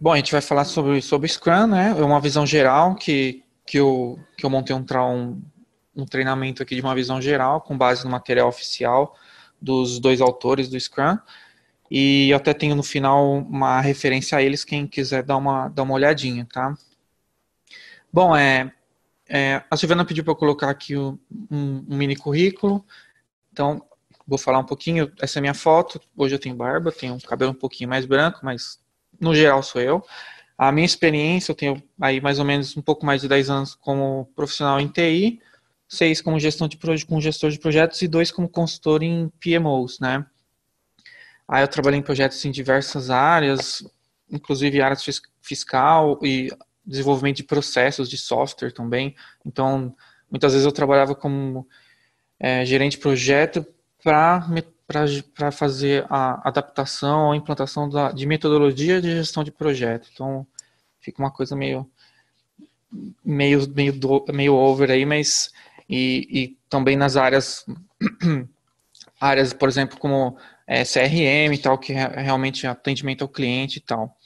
Bom, a gente vai falar sobre Scrum, né? É uma visão geral que eu montei um treinamento aqui de uma visão geral com base no material oficial dos dois autores do Scrum. E eu até tenho no final uma referência a eles, quem quiser dar uma olhadinha, tá? Bom, a Silvana pediu para eu colocar aqui um mini currículo, então vou falar um pouquinho. Essa é a minha foto. Hoje eu tenho barba, tenho um cabelo um pouquinho mais branco, mas no geral sou eu. A minha experiência, eu tenho aí mais ou menos um pouco mais de 10 anos como profissional em TI, 6 como como gestor de projetos e 2 como consultor em PMOs, né? Aí eu trabalhei em projetos em diversas áreas, inclusive áreas fiscal e desenvolvimento de processos de software também. Então, muitas vezes eu trabalhava como gerente de projeto para fazer a adaptação, a implantação de metodologia de gestão de projeto. Então, fica uma coisa meio over aí, mas e também nas áreas, por exemplo, como CRM e tal, que é realmente atendimento ao cliente e tal.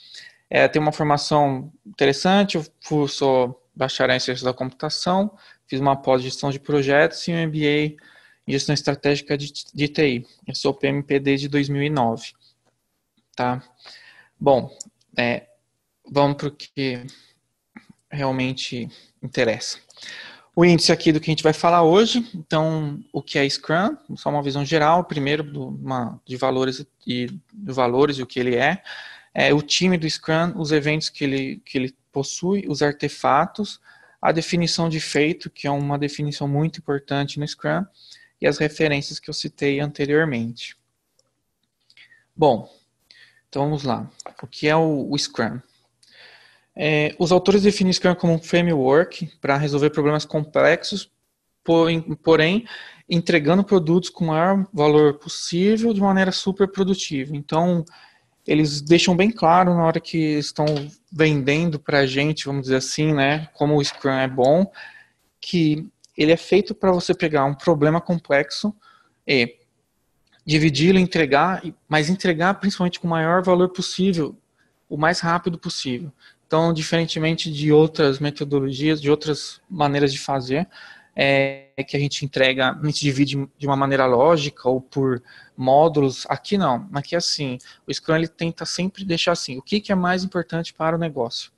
Tem uma formação interessante, sou bacharel em ciência da computação, fiz uma pós-gestão de projetos e um MBA em gestão estratégica de TI. Eu sou PMP desde 2009, tá? Bom, vamos para o que realmente interessa. O índice aqui do que a gente vai falar hoje, então, o que é Scrum, só uma visão geral, primeiro de valores e o que ele é o time do Scrum, os eventos que ele possui, os artefatos, a definição de feito, que é uma definição muito importante no Scrum, e as referências que eu citei anteriormente. Bom, então vamos lá. O que é o Scrum? Os autores definem Scrum como um framework para resolver problemas complexos, porém entregando produtos com o maior valor possível de maneira super produtiva. Então, eles deixam bem claro na hora que estão vendendo para a gente, vamos dizer assim, né, como o Scrum é bom, que ele é feito para você pegar um problema complexo e dividi-lo, entregar, mas entregar principalmente com o maior valor possível, o mais rápido possível. Então, diferentemente de outras metodologias, de outras maneiras de fazer, que a gente entrega, a gente divide de uma maneira lógica ou por módulos. Aqui não, aqui é assim, o Scrum ele tenta sempre deixar assim, o que é mais importante para o negócio?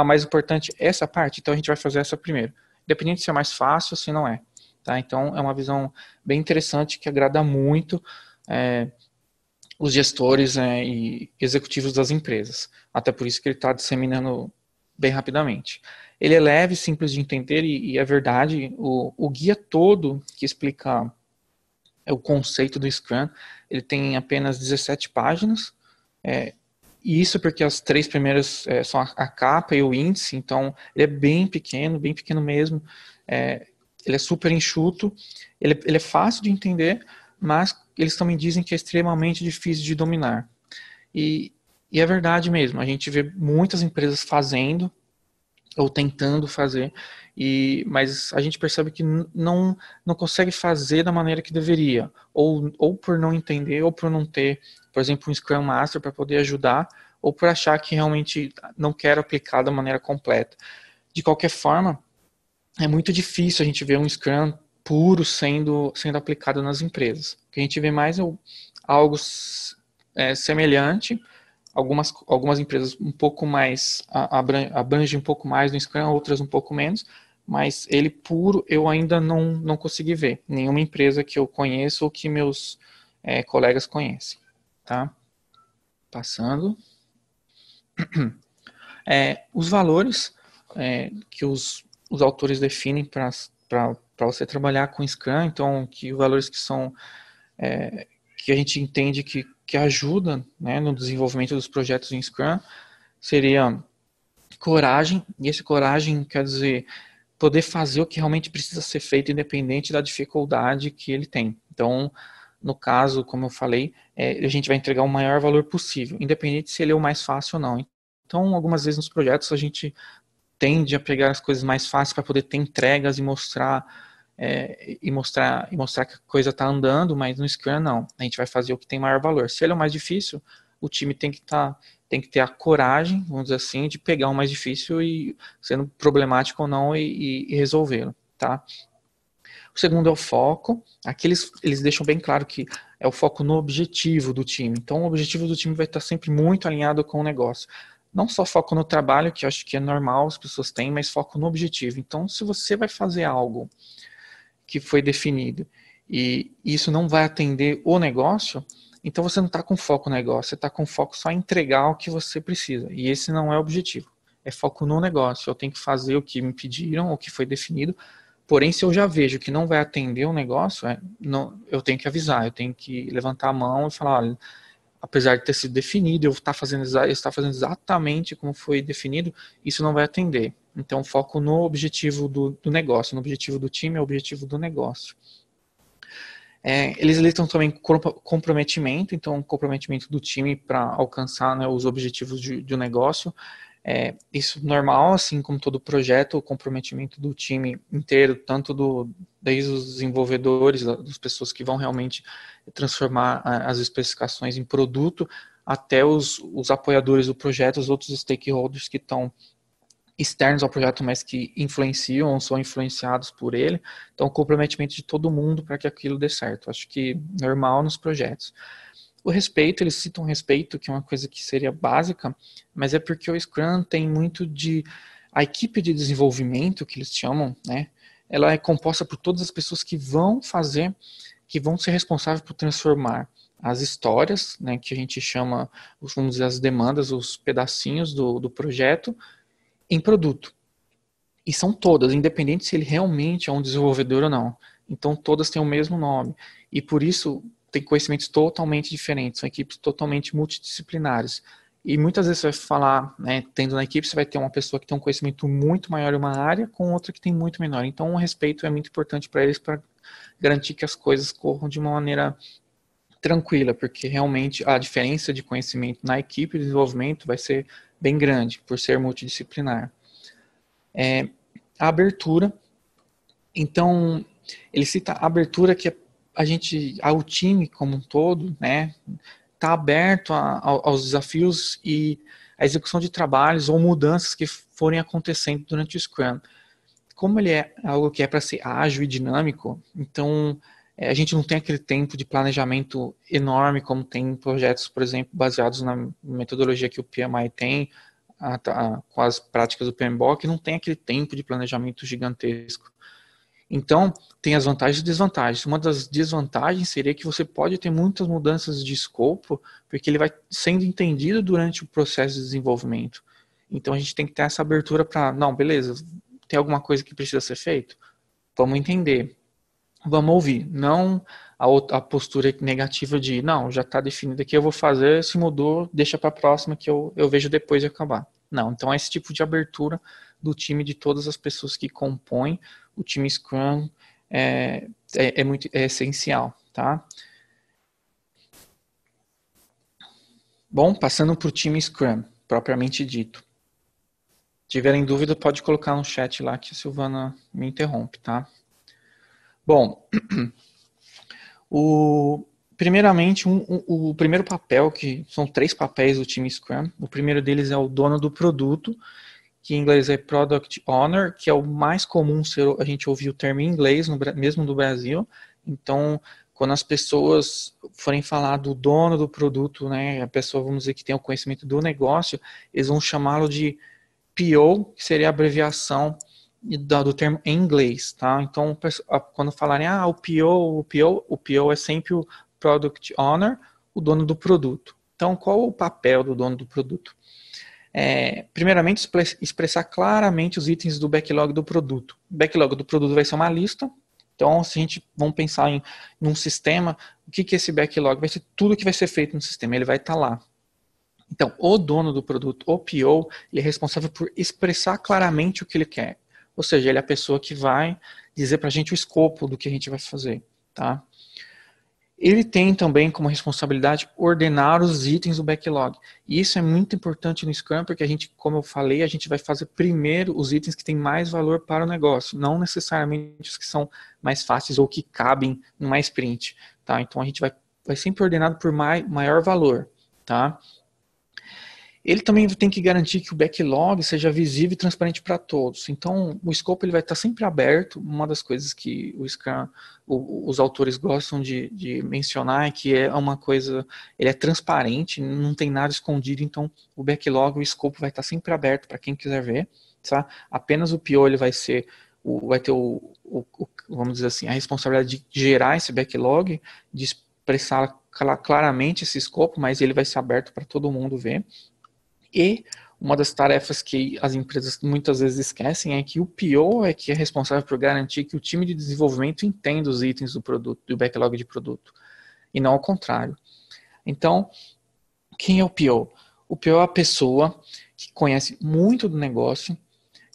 Mais importante essa parte, então a gente vai fazer essa primeiro. Independente se é mais fácil ou se não é. Tá? Então, é uma visão bem interessante que agrada muito os gestores e executivos das empresas. Até por isso que ele está disseminando bem rapidamente. Ele é leve, simples de entender e é verdade, o guia todo que explica o conceito do Scrum, ele tem apenas 17 páginas, e isso porque as 3 primeiras são a capa e o índice, então ele é bem pequeno mesmo, ele é super enxuto, ele é fácil de entender, mas eles também dizem que é extremamente difícil de dominar. E é verdade mesmo, a gente vê muitas empresas fazendo ou tentando fazer, mas a gente percebe que não consegue fazer da maneira que deveria, ou por não entender, ou por não ter, por exemplo, um Scrum Master para poder ajudar, ou por achar que realmente não quer aplicar da maneira completa. De qualquer forma, é muito difícil a gente ver um Scrum puro sendo aplicado nas empresas. O que a gente vê mais é algo semelhante, algumas empresas um pouco mais, abrangem um pouco mais no Scrum, outras um pouco menos, mas ele puro eu ainda não consegui ver. Nenhuma empresa que eu conheço ou que meus colegas conhecem. Tá? Passando. Os valores que os autores definem para você trabalhar com Scrum, então, que valores que são que a gente entende que ajuda, né, no desenvolvimento dos projetos em Scrum, seria coragem, e esse coragem quer dizer poder fazer o que realmente precisa ser feito, independente da dificuldade que ele tem. Então, no caso, como eu falei, a gente vai entregar o maior valor possível, independente se ele é o mais fácil ou não. Então, algumas vezes nos projetos a gente tende a pegar as coisas mais fáceis para poder ter entregas e mostrar que a coisa está andando, mas no Scrum não. A gente vai fazer o que tem maior valor. Se ele é o mais difícil, o time tem que ter a coragem, vamos dizer assim, de pegar o mais difícil e sendo problemático ou não e resolvê-lo, tá? O segundo é o foco. Aqui eles deixam bem claro que é o foco no objetivo do time. Então, o objetivo do time vai estar sempre muito alinhado com o negócio. Não só foco no trabalho, que eu acho que é normal, as pessoas têm, mas foco no objetivo. Então, se você vai fazer algo que foi definido e isso não vai atender o negócio, então você não está com foco no negócio, você está com foco só em entregar o que você precisa. E esse não é o objetivo. É foco no negócio. Eu tenho que fazer o que me pediram, o que foi definido. Porém, se eu já vejo que não vai atender o negócio, eu tenho que avisar, eu tenho que levantar a mão e falar, olha, apesar de ter sido definido, eu estar fazendo exatamente como foi definido, isso não vai atender. Então, foco no objetivo do negócio, no objetivo do time, é o objetivo do negócio. Eles listam também comprometimento, então comprometimento do time para alcançar, né, os objetivos do negócio. Isso normal, assim como todo projeto, o comprometimento do time inteiro, tanto desde os desenvolvedores, das pessoas que vão realmente transformar as especificações em produto, até os apoiadores do projeto, os outros stakeholders que estão externos ao projeto, mas que influenciam ou são influenciados por ele. Então, o comprometimento de todo mundo para que aquilo dê certo. Acho que normal nos projetos. O respeito, eles citam respeito, que é uma coisa que seria básica, mas é porque o Scrum tem muito de... A equipe de desenvolvimento, que eles chamam, né, ela é composta por todas as pessoas que vão ser responsáveis por transformar as histórias, né, que a gente chama, vamos dizer, as demandas, os pedacinhos do projeto, em produto. E são todas, independente se ele realmente é um desenvolvedor ou não. Então, todas têm o mesmo nome. E por isso, tem conhecimentos totalmente diferentes, são equipes totalmente multidisciplinares. E muitas vezes você vai falar, né, tendo na equipe, você vai ter uma pessoa que tem um conhecimento muito maior em uma área, com outra que tem muito menor. Então, o respeito é muito importante para eles, para garantir que as coisas corram de uma maneira tranquila, porque realmente a diferença de conhecimento na equipe de desenvolvimento vai ser bem grande, por ser multidisciplinar. A abertura, então, ele cita a abertura que ao time como um todo, né, está aberto aos desafios e a execução de trabalhos ou mudanças que forem acontecendo durante o Scrum. Como ele é algo que é para ser ágil e dinâmico, então a gente não tem aquele tempo de planejamento enorme como tem em projetos, por exemplo, baseados na metodologia que o PMI tem, com as práticas do PMBOK, não tem aquele tempo de planejamento gigantesco. Então, tem as vantagens e desvantagens. Uma das desvantagens seria que você pode ter muitas mudanças de escopo, porque ele vai sendo entendido durante o processo de desenvolvimento. Então, a gente tem que ter essa abertura para, não, beleza, tem alguma coisa que precisa ser feito? Vamos entender. Vamos ouvir. Não a postura negativa de, não, já está definido aqui, eu vou fazer, se mudou, deixa para a próxima que eu vejo depois de acabar. Não, então esse tipo de abertura do time, de todas as pessoas que compõem o time Scrum é essencial, tá? Bom, passando para o time Scrum, propriamente dito. Se tiverem dúvida, pode colocar no chat lá que a Silvana me interrompe, tá? Bom, primeiramente, o primeiro papel, que são 3 papéis do time Scrum, o primeiro deles é o dono do produto, que em inglês é Product Owner, que é o mais comum a gente ouvir o termo em inglês, mesmo no Brasil. Então, quando as pessoas forem falar do dono do produto, né, a pessoa, vamos dizer, que tem o conhecimento do negócio, eles vão chamá-lo de PO, que seria a abreviação do termo em inglês, tá? Então, quando falarem, o PO é sempre o Product Owner, o dono do produto. Então, qual o papel do dono do produto? Primeiramente, expressar claramente os itens do backlog do produto. O backlog do produto vai ser uma lista. Então, se a gente vamos pensar em um sistema, o que é esse backlog? Vai ser tudo que vai ser feito no sistema, ele vai estar lá. Então, o dono do produto, o PO, ele é responsável por expressar claramente o que ele quer. Ou seja, ele é a pessoa que vai dizer para a gente o escopo do que a gente vai fazer, tá? Ele tem também como responsabilidade ordenar os itens do backlog. E isso é muito importante no Scrum, porque a gente, como eu falei, a gente vai fazer primeiro os itens que têm mais valor para o negócio, não necessariamente os que são mais fáceis ou que cabem numa sprint, tá? Então a gente vai sempre ordenado por maior valor, tá? Ele também tem que garantir que o backlog seja visível e transparente para todos. Então, o escopo ele vai estar sempre aberto. Uma das coisas que o Scrum, os autores gostam de mencionar é que é uma coisa, ele é transparente, não tem nada escondido. Então, o backlog, o escopo vai estar sempre aberto para quem quiser ver. Tá? Apenas o PO ele vai ser, vai ter vamos dizer assim, a responsabilidade de gerar esse backlog, de expressar claramente esse escopo, mas ele vai ser aberto para todo mundo ver. E uma das tarefas que as empresas muitas vezes esquecem é que o PO é que é responsável por garantir que o time de desenvolvimento entenda os itens do produto, do backlog de produto, e não ao contrário. Então, quem é o PO? O PO é a pessoa que conhece muito do negócio,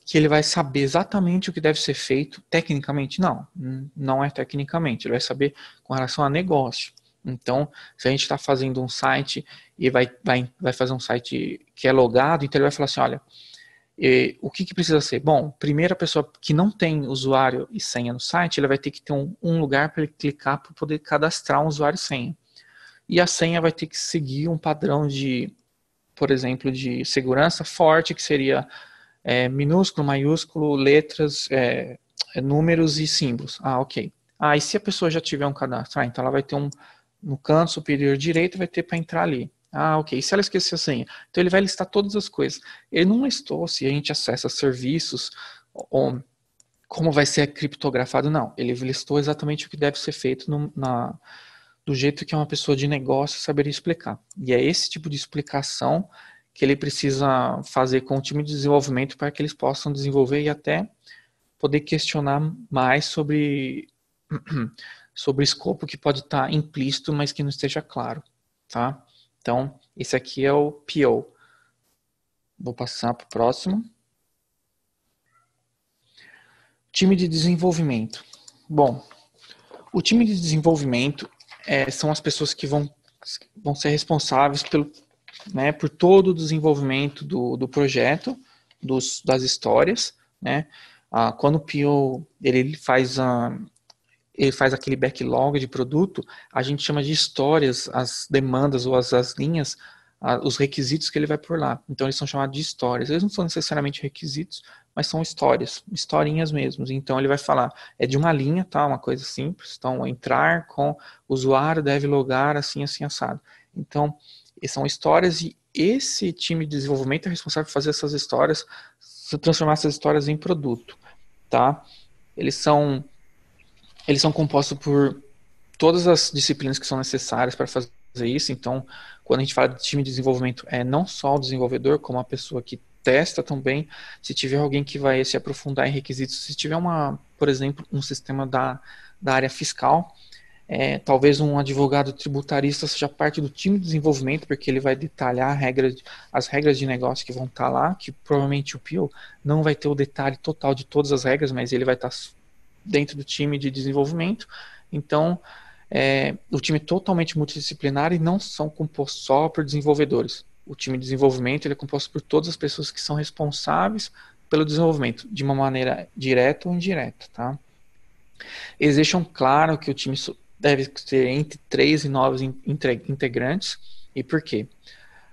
que ele vai saber exatamente o que deve ser feito tecnicamente. Não é tecnicamente, ele vai saber com relação a negócio. Então, se a gente está fazendo um site e vai fazer um site que é logado, então ele vai falar assim, olha, o que precisa ser? Bom, primeiro a pessoa que não tem usuário e senha no site, ele vai ter que ter um lugar para ele clicar para poder cadastrar um usuário e senha. E a senha vai ter que seguir um padrão de, por exemplo, de segurança forte, que seria minúsculo, maiúsculo, letras, números e símbolos. Ok. E se a pessoa já tiver um cadastro? Então ela vai ter no canto superior direito, vai ter para entrar ali. Ok. E se ela esquecer a senha? Então ele vai listar todas as coisas. Ele não listou se a gente acessa serviços, ou como vai ser criptografado, não. Ele listou exatamente o que deve ser feito do jeito que uma pessoa de negócio saberia explicar. E é esse tipo de explicação que ele precisa fazer com o time de desenvolvimento para que eles possam desenvolver e até poder questionar mais sobre o escopo que pode estar implícito, mas que não esteja claro, tá? Então, esse aqui é o PO. Vou passar para o próximo. Time de desenvolvimento. Bom, o time de desenvolvimento são as pessoas que vão ser responsáveis por todo o desenvolvimento do projeto, das histórias, né? Quando o PO ele faz aquele backlog de produto, a gente chama de histórias, as demandas ou as linhas, os requisitos que ele vai por lá. Então eles são chamados de histórias. Eles não são necessariamente requisitos, mas são histórias, historinhas mesmo. Então ele vai falar, é de uma linha, tá? Uma coisa simples. Então entrar com o usuário deve logar assim, assim, assado. Então são histórias e esse time de desenvolvimento é responsável por fazer essas histórias, transformar essas histórias em produto, tá? Eles são compostos por todas as disciplinas que são necessárias para fazer isso. Então, quando a gente fala de time de desenvolvimento, é não só o desenvolvedor, como a pessoa que testa também. Se tiver alguém que vai se aprofundar em requisitos, se tiver por exemplo, um sistema da área fiscal, talvez um advogado tributarista seja parte do time de desenvolvimento, porque ele vai detalhar as regras de negócio que vão estar lá, que provavelmente o PO não vai ter o detalhe total de todas as regras, mas ele vai estar dentro do time de desenvolvimento. Então, o time é totalmente multidisciplinar e não são compostos só por desenvolvedores. O time de desenvolvimento ele é composto por todas as pessoas que são responsáveis pelo desenvolvimento, de uma maneira direta ou indireta, tá? Eles deixam claro que o time deve ter entre 3 e 9 integrantes. E por quê?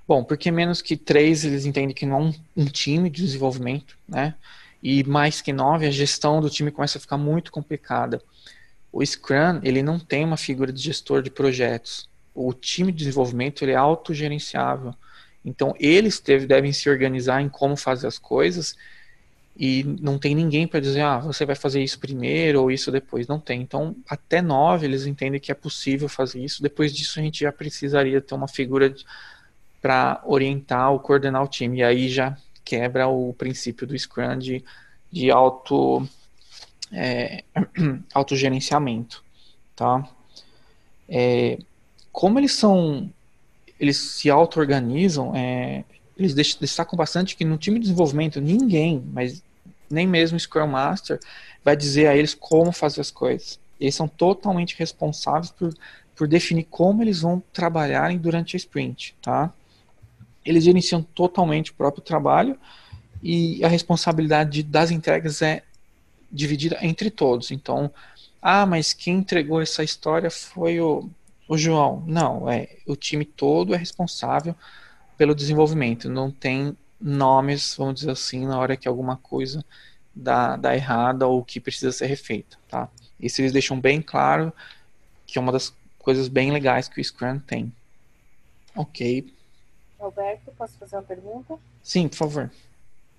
Bom, porque menos que 3 eles entendem que não é um time de desenvolvimento, né? E mais que 9, a gestão do time começa a ficar muito complicada. O Scrum, ele não tem uma figura de gestor de projetos. O time de desenvolvimento, ele é autogerenciável. Então, eles devem se organizar em como fazer as coisas e não tem ninguém para dizer, você vai fazer isso primeiro ou isso depois. Não tem. Então, até 9, eles entendem que é possível fazer isso. Depois disso, a gente já precisaria ter uma figura para orientar ou coordenar o time. E aí já quebra o princípio do Scrum de autogerenciamento, tá? Como eles se auto-organizam, eles destacam bastante que no time de desenvolvimento ninguém, mas nem mesmo o Scrum Master, vai dizer a eles como fazer as coisas. Eles são totalmente responsáveis por definir como eles vão trabalhar durante a sprint, tá? Eles gerenciam totalmente o próprio trabalho e a responsabilidade das entregas é dividida entre todos. Então, mas quem entregou essa história foi o O João, não, o time todo é responsável pelo desenvolvimento, não tem nomes, vamos dizer assim, na hora que alguma coisa dá errada ou que precisa ser refeita, tá? Isso eles deixam bem claro, que é uma das coisas bem legais que o Scrum tem. Ok. Alberto, posso fazer uma pergunta? Sim, por favor.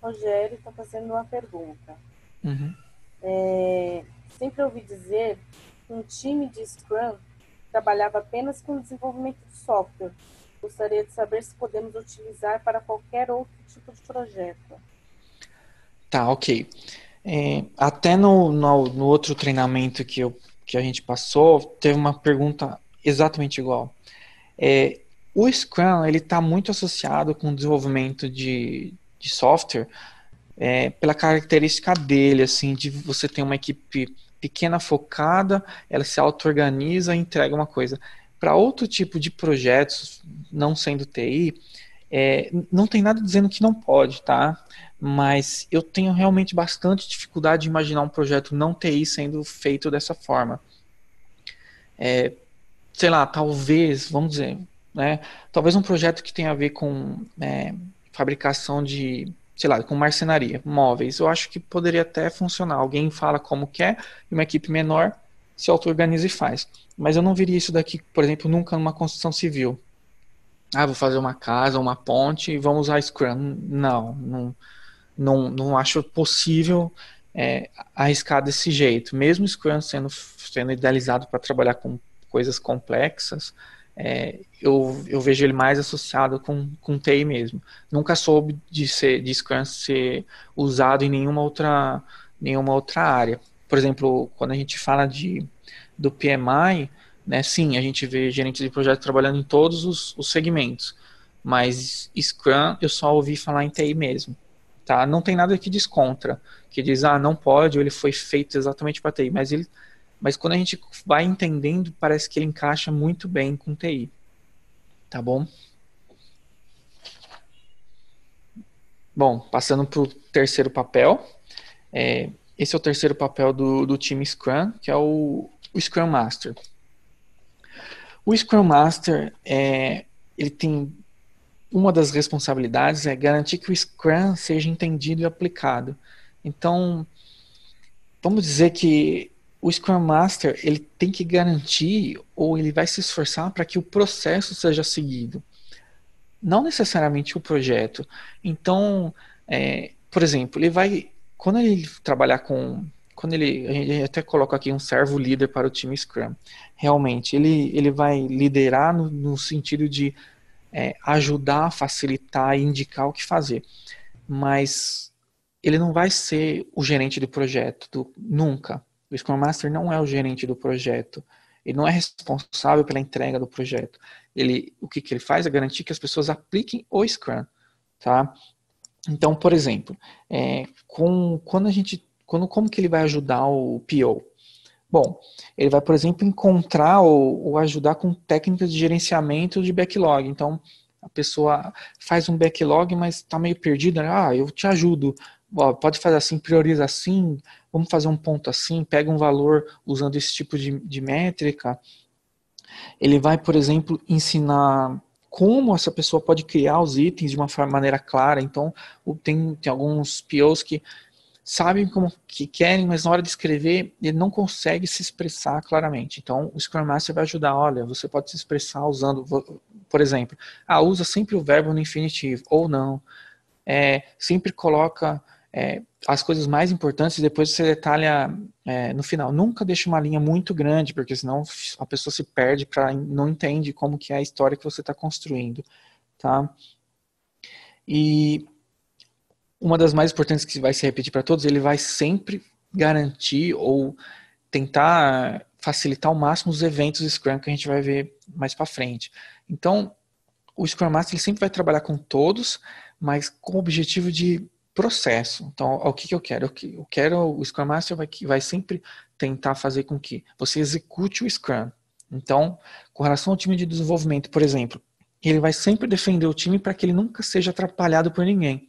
Rogério está fazendo uma pergunta. Uhum. Sempre ouvi dizer que um time de Scrum trabalhava apenas com o desenvolvimento de software. Gostaria de saber se podemos utilizar para qualquer outro tipo de projeto. Tá, ok. Até no outro treinamento que a gente passou, teve uma pergunta exatamente igual. É, o Scrum ele está muito associado com o desenvolvimento de software pela característica dele, assim, de você ter uma equipe pequena focada, ela se auto-organiza e entrega uma coisa. Para outro tipo de projetos, não sendo TI, não tem nada dizendo que não pode, tá? Mas eu tenho realmente bastante dificuldade de imaginar um projeto não TI sendo feito dessa forma. Sei lá, talvez, vamos dizer, né? Talvez um projeto que tenha a ver com fabricação de, sei lá, com marcenaria, móveis. Eu acho que poderia até funcionar. Alguém fala como quer e uma equipe menor se auto-organiza e faz. Mas eu não viria isso daqui, por exemplo, nunca numa construção civil. Ah, vou fazer uma casa, uma ponte e vamos usar Scrum. Não acho possível arriscar desse jeito. Mesmo o Scrum sendo idealizado para trabalhar com coisas complexas, eu vejo ele mais associado com TI mesmo. Nunca soube de Scrum ser usado em nenhuma outra área. Por exemplo, quando a gente fala do PMI, né, sim, a gente vê gerentes de projeto trabalhando em todos os segmentos, mas Scrum eu só ouvi falar em TI mesmo. Tá? Não tem nada que descontra, que diz, não pode, ou ele foi feito exatamente para TI, mas quando a gente vai entendendo, parece que ele encaixa muito bem com TI, tá bom? Bom, passando para o terceiro papel, esse é o terceiro papel do time Scrum, que é o Scrum Master. O Scrum Master, ele tem uma das responsabilidades é garantir que o Scrum seja entendido e aplicado. Então, vamos dizer que o Scrum Master ele tem que garantir ou ele vai se esforçar para que o processo seja seguido, não necessariamente o projeto. Então, por exemplo, ele vai quando ele trabalhar com quando ele a gente até coloca aqui um servo líder para o time Scrum. Realmente, ele vai liderar no sentido de ajudar, facilitar e indicar o que fazer, mas ele não vai ser o gerente do projeto, nunca. O Scrum Master não é o gerente do projeto. Ele não é responsável pela entrega do projeto. O que ele faz é garantir que as pessoas apliquem o Scrum, tá? Então, por exemplo, como que ele vai ajudar o PO? Bom, ele vai, por exemplo, encontrar ou ajudar com técnicas de gerenciamento de backlog. Então, a pessoa faz um backlog, mas está meio perdida. Eu te ajudo. Ó, pode fazer assim, prioriza assim, vamos fazer um ponto assim, pega um valor usando esse tipo de métrica. Ele vai, por exemplo, ensinar como essa pessoa pode criar os itens de uma maneira clara. Então, tem alguns POs que sabem como que querem, mas na hora de escrever ele não consegue se expressar claramente. Então o Scrum Master vai ajudar, olha, você pode se expressar usando, por exemplo, usa sempre o verbo no infinitivo, ou não. Sempre coloca as coisas mais importantes e depois você detalha no final. Nunca deixa uma linha muito grande, porque senão a pessoa se perde, não entende como que é a história que você está construindo. Tá? E uma das mais importantes que vai se repetir para todos, ele vai sempre garantir ou tentar facilitar ao máximo os eventos Scrum que a gente vai ver mais para frente. Então, o Scrum Master ele sempre vai trabalhar com todos, mas com o objetivo de processo. Então, o que eu quero? Eu quero o Scrum Master vai sempre tentar fazer com que você execute o Scrum. Então, com relação ao time de desenvolvimento, por exemplo, ele vai sempre defender o time para que ele nunca seja atrapalhado por ninguém.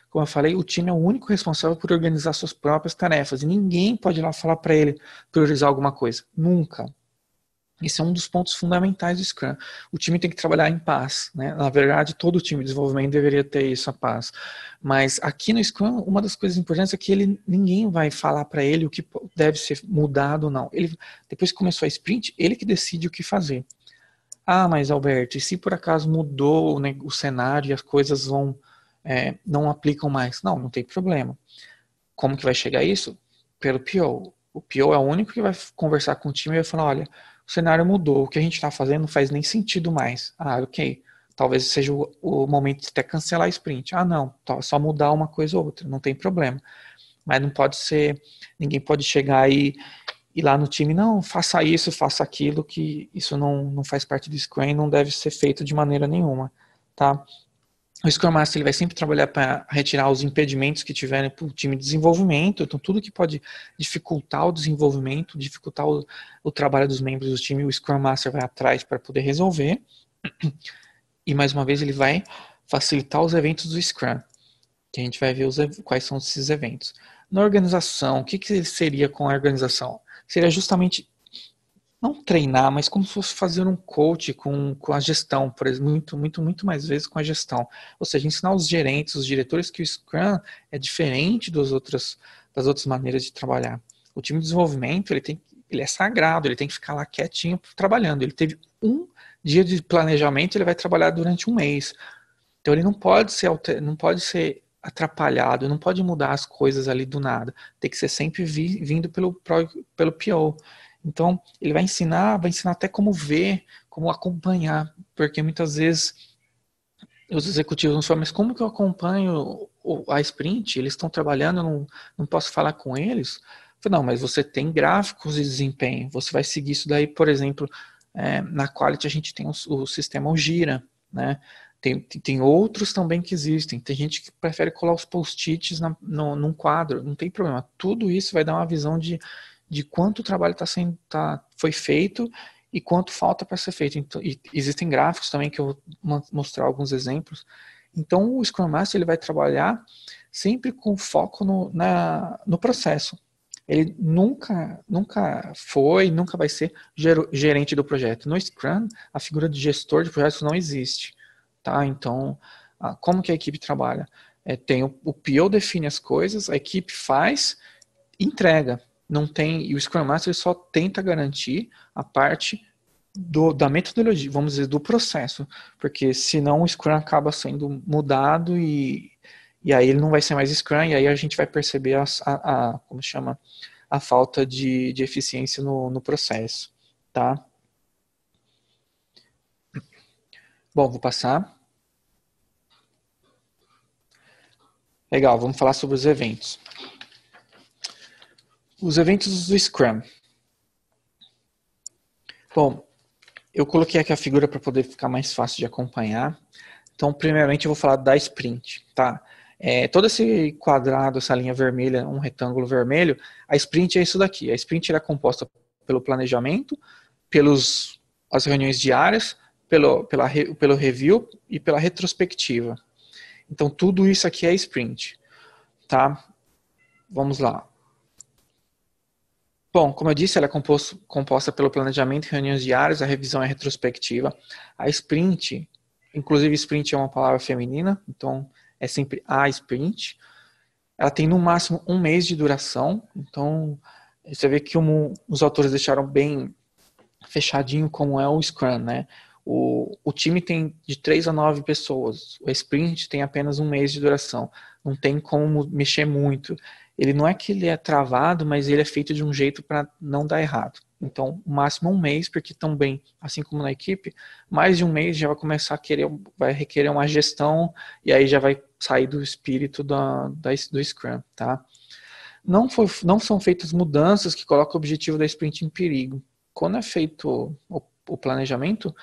Como eu falei, o time é o único responsável por organizar suas próprias tarefas. E ninguém pode ir lá falar para ele priorizar alguma coisa. Nunca. Esse é um dos pontos fundamentais do Scrum. O time tem que trabalhar em paz, né? Na verdade, todo time de desenvolvimento deveria ter isso, a paz. Mas aqui no Scrum, uma das coisas importantes é que ninguém vai falar para ele o que deve ser mudado ou não. Depois que começou a sprint, ele que decide o que fazer. Ah, mas Alberto, e se por acaso mudou, né, o cenário e as coisas não aplicam mais? Não tem problema. Como que vai chegar a isso? Pelo PO. O PO é o único que vai conversar com o time e vai falar, olha, o cenário mudou, o que a gente está fazendo não faz nem sentido mais. Ah, ok. Talvez seja o momento de até cancelar a sprint. Ah, não, só mudar uma coisa ou outra, não tem problema. Mas não pode ser, ninguém pode chegar e ir lá no time, não, faça isso, faça aquilo, que isso não faz parte do Scrum e não deve ser feito de maneira nenhuma, tá? O Scrum Master ele vai sempre trabalhar para retirar os impedimentos que tiverem para o time de desenvolvimento, então tudo que pode dificultar o desenvolvimento, dificultar o trabalho dos membros do time, o Scrum Master vai atrás para poder resolver. E mais uma vez ele vai facilitar os eventos do Scrum, que a gente vai ver quais são esses eventos. Na organização, o que seria com a organização? Seria justamente não treinar, mas como se fosse fazer um coach com a gestão, por exemplo, muito mais vezes com a gestão. Ou seja, ensinar os gerentes, os diretores que o Scrum é diferente das outras maneiras de trabalhar. O time de desenvolvimento, ele é sagrado, ele tem que ficar lá quietinho trabalhando. Ele teve um dia de planejamento, ele vai trabalhar durante um mês. Então ele não pode ser atrapalhado, não pode mudar as coisas ali do nada. Tem que ser sempre vindo pelo PO. Então, ele vai ensinar até como ver, como acompanhar, porque muitas vezes os executivos não falam, mas como que eu acompanho a sprint? Eles estão trabalhando, eu não posso falar com eles? Eu falei, não, mas você tem gráficos de desempenho, você vai seguir isso daí, por exemplo, na Quality a gente tem o sistema Gira, né? Tem outros também que existem. Tem gente que prefere colar os post-its num quadro, não tem problema. Tudo isso vai dar uma visão de quanto trabalho foi feito e quanto falta para ser feito. Então, e existem gráficos também que eu vou mostrar alguns exemplos. Então, o Scrum Master ele vai trabalhar sempre com foco no processo. Ele nunca foi, nunca vai ser gerente do projeto. No Scrum, a figura de gestor de projetos não existe. Tá? Então, como que a equipe trabalha? O PO define as coisas, a equipe faz, entrega. Não tem, e o Scrum Master só tenta garantir a parte da metodologia, vamos dizer, do processo, porque senão o Scrum acaba sendo mudado e aí ele não vai ser mais Scrum, e aí a gente vai perceber como chama, a falta de eficiência no processo, tá? Bom, vou passar. Legal, vamos falar sobre os eventos. Os eventos do Scrum. Bom, eu coloquei aqui a figura para poder ficar mais fácil de acompanhar. Então, primeiramente, eu vou falar da sprint, tá? Todo esse quadrado, essa linha vermelha, um retângulo vermelho, a sprint é isso daqui. A sprint é composta pelo planejamento, as reuniões diárias, pelo review e pela retrospectiva. Então, tudo isso aqui é sprint, tá? Vamos lá. Bom, como eu disse, ela é composta pelo planejamento, reuniões diárias, a revisão e a retrospectiva. A sprint, inclusive sprint é uma palavra feminina, então é sempre a sprint. Ela tem no máximo um mês de duração, então você vê que os autores deixaram bem fechadinho como é o Scrum, né? O time tem de 3 a 9 pessoas, o sprint tem apenas um mês de duração, não tem como mexer muito. Ele não é que ele é travado, mas ele é feito de um jeito para não dar errado. Então, o máximo um mês, porque também, assim como na equipe, mais de um mês já vai começar vai requerer uma gestão e aí já vai sair do espírito do Scrum, tá? Não são feitas mudanças que colocam o objetivo da sprint em perigo. Quando é feito o planejamento,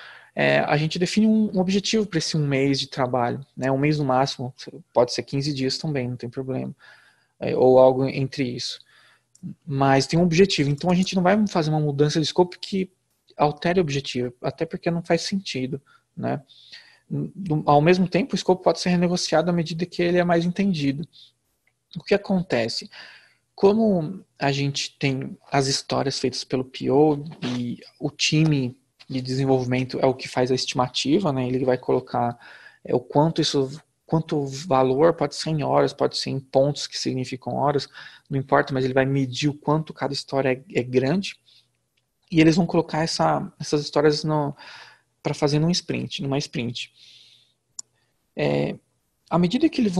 a gente define um objetivo para esse um mês de trabalho, né? Um mês no máximo, pode ser 15 dias também, não tem problema. Ou algo entre isso. Mas tem um objetivo, então a gente não vai fazer uma mudança de escopo que altere o objetivo, até porque não faz sentido, né? Ao mesmo tempo, o escopo pode ser renegociado à medida que ele é mais entendido. O que acontece? Como a gente tem as histórias feitas pelo PO e o time de desenvolvimento é o que faz a estimativa, né? Ele vai colocar o quanto valor, pode ser em horas, pode ser em pontos que significam horas, não importa, mas ele vai medir o quanto cada história é grande. E eles vão colocar essas histórias para fazer numa sprint. À medida que eles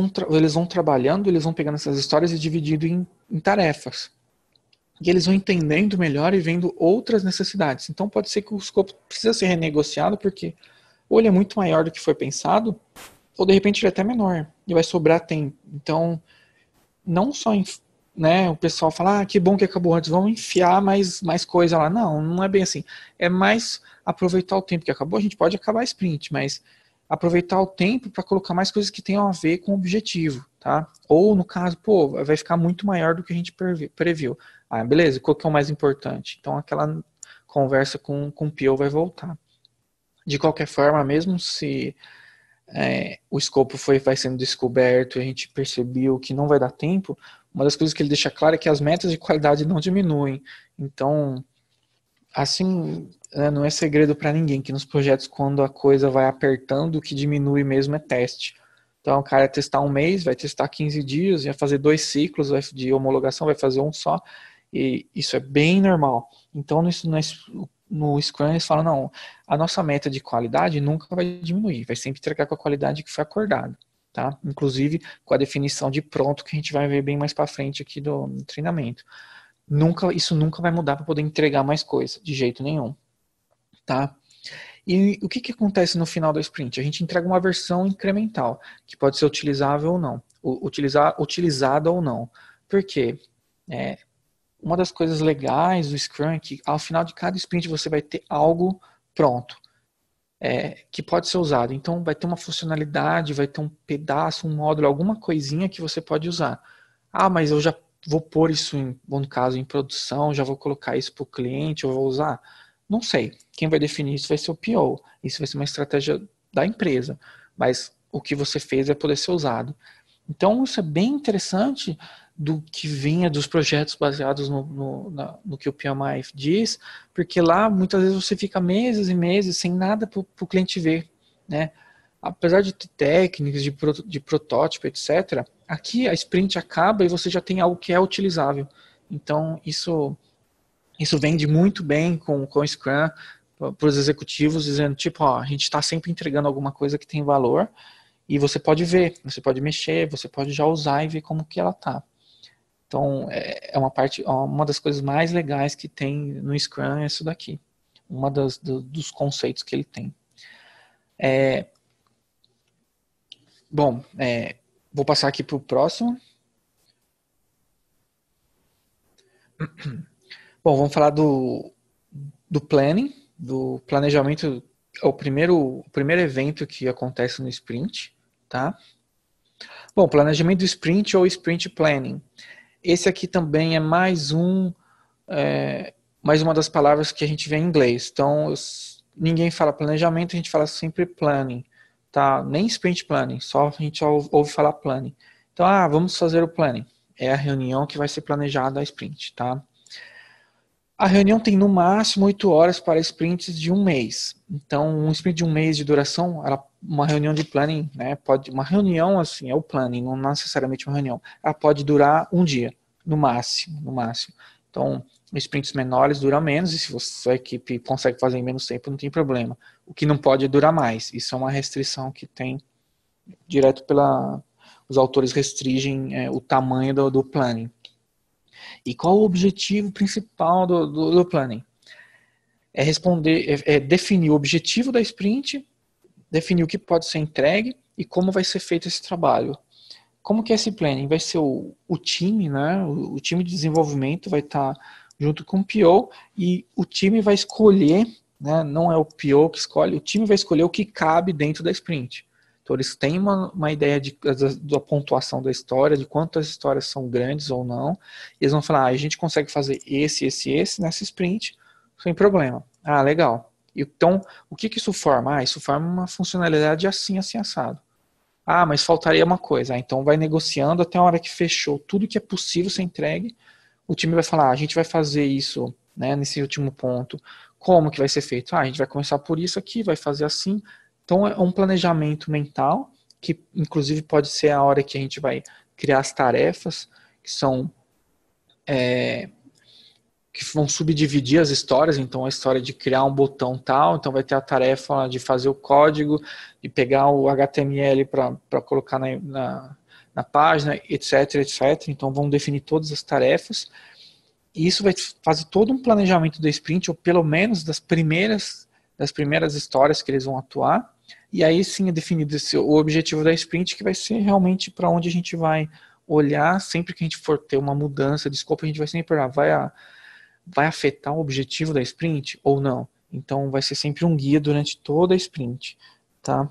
vão trabalhando, eles vão pegando essas histórias e dividindo em tarefas. E eles vão entendendo melhor e vendo outras necessidades. Então pode ser que o escopo precisa ser renegociado, porque ou ele é muito maior do que foi pensado, ou de repente ele é até menor, e vai sobrar tempo. Então, não só né, o pessoal fala, que bom que acabou antes, vamos enfiar mais coisa lá. Não, não é bem assim. É mais aproveitar o tempo que acabou. A gente pode acabar a sprint, mas aproveitar o tempo para colocar mais coisas que tenham a ver com o objetivo, tá? Ou, no caso, vai ficar muito maior do que a gente previu. Ah, beleza, qual que é o mais importante? Então, aquela conversa com o PO vai voltar. De qualquer forma, mesmo se o escopo vai sendo descoberto e a gente percebeu que não vai dar tempo, uma das coisas que ele deixa claro é que as metas de qualidade não diminuem. Então, assim, não é segredo para ninguém que nos projetos, quando a coisa vai apertando, o que diminui mesmo é teste. Então, o cara vai testar um mês, vai testar 15 dias, vai fazer 2 ciclos de homologação, vai fazer um só, e isso é bem normal. Então, no Scrum eles falam, não, a nossa meta de qualidade nunca vai diminuir, vai sempre entregar com a qualidade que foi acordada, tá? Inclusive com a definição de pronto, que a gente vai ver bem mais para frente aqui do treinamento. Isso nunca vai mudar para poder entregar mais coisa, de jeito nenhum, tá? E o que acontece no final da sprint? A gente entrega uma versão incremental, que pode ser utilizável ou não, utilizada ou não. Por quê? Uma das coisas legais do Scrum é que ao final de cada sprint você vai ter algo pronto, que pode ser usado. Então vai ter uma funcionalidade, vai ter um pedaço, um módulo, alguma coisinha que você pode usar. Ah, mas eu já vou pôr isso, no caso, em produção, já vou colocar isso para o cliente, eu vou usar? Não sei. Quem vai definir isso vai ser o PO. Isso vai ser uma estratégia da empresa. Mas o que você fez vai poder ser usado. Então isso é bem interessante do que vinha dos projetos baseados no que o PMI diz, porque lá muitas vezes você fica meses e meses sem nada para o cliente ver, né? Apesar de ter técnicas de protótipo, etc., aqui a sprint acaba e você já tem algo que é utilizável. Então isso vende muito bem com o Scrum para os executivos, dizendo tipo, ó, a gente está sempre entregando alguma coisa que tem valor e você pode ver, você pode mexer, você pode já usar e ver como que ela tá. Então uma das coisas mais legais que tem no Scrum é isso daqui, dos conceitos que ele tem. Bom, vou passar aqui para o próximo. Bom, vamos falar do planning, do planejamento. É o primeiro evento que acontece no sprint, tá? Bom, planejamento do sprint ou sprint planning. Esse aqui também é mais uma das palavras que a gente vê em inglês. Então, ninguém fala planejamento, a gente fala sempre planning, tá? Nem sprint planning, a gente só ouve falar planning. Então, vamos fazer o planning. É a reunião que vai ser planejada a sprint, tá? A reunião tem no máximo 8 horas para sprints de um mês. Então, um sprint de um mês de duração, uma reunião de planning, né? Uma reunião, assim, é o planning, não necessariamente uma reunião. Ela pode durar um dia, no máximo. Então, sprints menores duram menos, e se sua equipe consegue fazer em menos tempo, não tem problema. O que não pode é durar mais. Isso é uma restrição que tem direto os autores restringem o tamanho do planning. E qual o objetivo principal do planning? É definir o objetivo da sprint, definir o que pode ser entregue e como vai ser feito esse trabalho. Como que é esse planning? Vai ser o time, né? O time de desenvolvimento vai estar junto com o PO e o time vai escolher, né? Não é o PO que escolhe, o time vai escolher o que cabe dentro da sprint. Então eles têm uma ideia da pontuação da história, de quantas histórias são grandes ou não. E eles vão falar, a gente consegue fazer esse nessa sprint, sem problema. Legal. Então, o que isso forma? Isso forma uma funcionalidade assim assado. Ah, mas faltaria uma coisa. Ah, então vai negociando até a hora que fechou tudo que é possível ser entregue. O time vai falar, a gente vai fazer isso, né, nesse último ponto. Como que vai ser feito? Ah, a gente vai começar por isso aqui, vai fazer assim. Então é um planejamento mental, que inclusive pode ser a hora que a gente vai criar as tarefas, que são que vão subdividir as histórias, então a história de criar um botão tal, então vai ter a tarefa de fazer o código, de pegar o HTML para colocar na página, etc, etc. Então vão definir todas as tarefas, e isso vai fazer todo um planejamento da sprint, ou pelo menos das primeiras histórias que eles vão atuar, e aí sim é definido o objetivo da sprint, que vai ser realmente para onde a gente vai olhar sempre que a gente for ter uma mudança de escopo, a gente vai sempre olhar, vai afetar o objetivo da sprint ou não? Então vai ser sempre um guia durante toda a sprint, tá?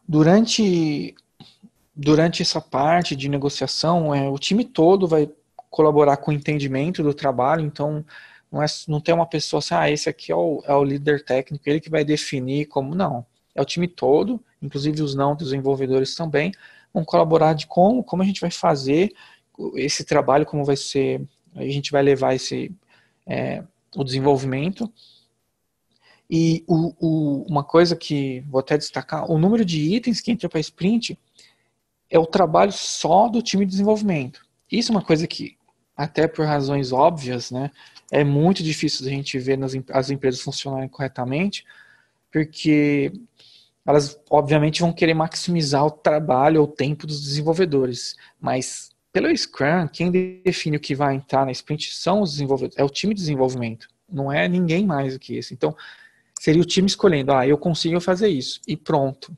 Durante essa parte de negociação, o time todo vai colaborar com o entendimento do trabalho, então não tem uma pessoa assim, esse aqui é o líder técnico, ele que vai definir como, não. É o time todo, inclusive os não desenvolvedores também, vão colaborar de como a gente vai fazer esse trabalho, como vai ser, a gente vai levar o desenvolvimento. E uma coisa que vou até destacar, o número de itens que entra para a sprint é o trabalho só do time de desenvolvimento. Isso é uma coisa que, até por razões óbvias, né, é muito difícil a gente ver as empresas funcionarem corretamente, porque elas, obviamente, vão querer maximizar o trabalho ou o tempo dos desenvolvedores, mas pelo Scrum, quem define o que vai entrar na sprint são os desenvolvedores, é o time de desenvolvimento, não é ninguém mais do que isso. Então, seria o time escolhendo, eu consigo fazer isso, e pronto.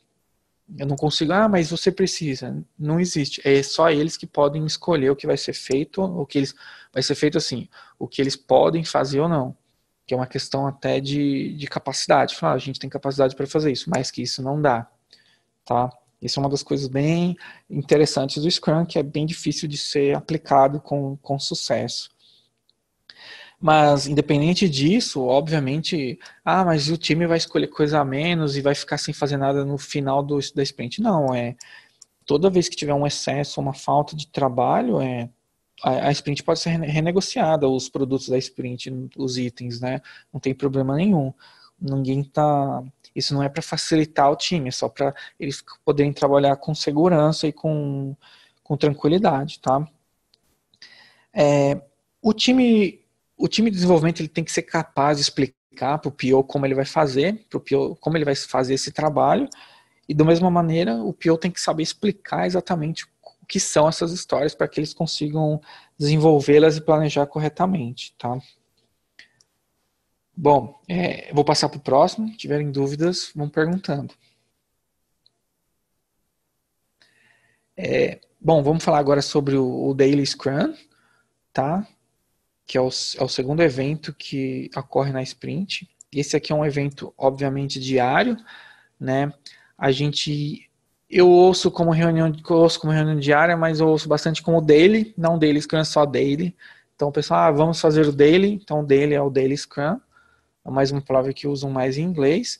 Eu não consigo, mas você precisa. Não existe. É só eles que podem escolher o que vai ser feito, vai ser feito assim, o que eles podem fazer ou não. Que é uma questão até de capacidade. Falar, a gente tem capacidade para fazer isso, mas que isso não dá. Tá? Isso é uma das coisas bem interessantes do Scrum, que é bem difícil de ser aplicado com sucesso. Mas, independente disso, obviamente, mas o time vai escolher coisa a menos e vai ficar sem fazer nada no final da sprint. Não, toda vez que tiver um excesso, uma falta de trabalho, a sprint pode ser renegociada, os produtos da sprint, os itens, né? Não tem problema nenhum. Ninguém tá. Isso não é para facilitar o time, é só para eles poderem trabalhar com segurança e com tranquilidade, tá? O time de desenvolvimento ele tem que ser capaz de explicar para o PO como ele vai fazer, como ele vai fazer esse trabalho, e da mesma maneira o PO tem que saber explicar exatamente o que são essas histórias para que eles consigam desenvolvê-las e planejar corretamente, tá? Bom, vou passar para o próximo. Se tiverem dúvidas, vão perguntando. Bom, vamos falar agora sobre o Daily Scrum, tá? Que é o segundo evento que ocorre na sprint. Esse aqui é um evento, obviamente, diário, né? Eu ouço como reunião diária, mas eu ouço bastante como daily, não daily Scrum, só daily. Então o pessoal, vamos fazer o daily, então o daily é o daily Scrum, é mais uma palavra que usam mais em inglês.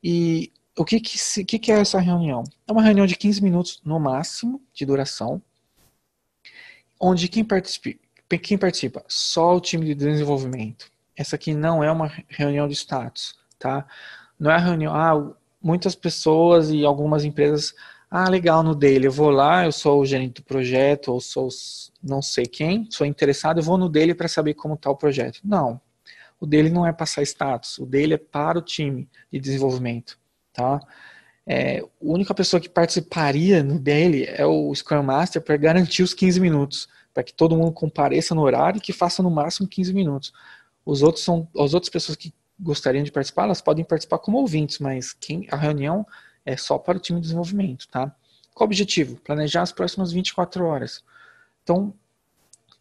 E o que é essa reunião? É uma reunião de 15 minutos no máximo de duração, onde quem participa? Só o time de desenvolvimento. Essa aqui não é uma reunião de status, tá? Não é a reunião, muitas pessoas e algumas empresas, legal, no daily, eu vou lá, eu sou o gerente do projeto, ou sou não sei quem, sou interessado, eu vou no daily para saber como está o projeto. Não, o daily não é passar status, o daily é para o time de desenvolvimento, tá? A única pessoa que participaria no daily é o Scrum Master para garantir os 15 minutos, para que todo mundo compareça no horário e que faça no máximo 15 minutos. As outras pessoas que gostariam de participar, elas podem participar como ouvintes, mas a reunião é só para o time de desenvolvimento, tá? Qual o objetivo? Planejar as próximas 24 horas. Então,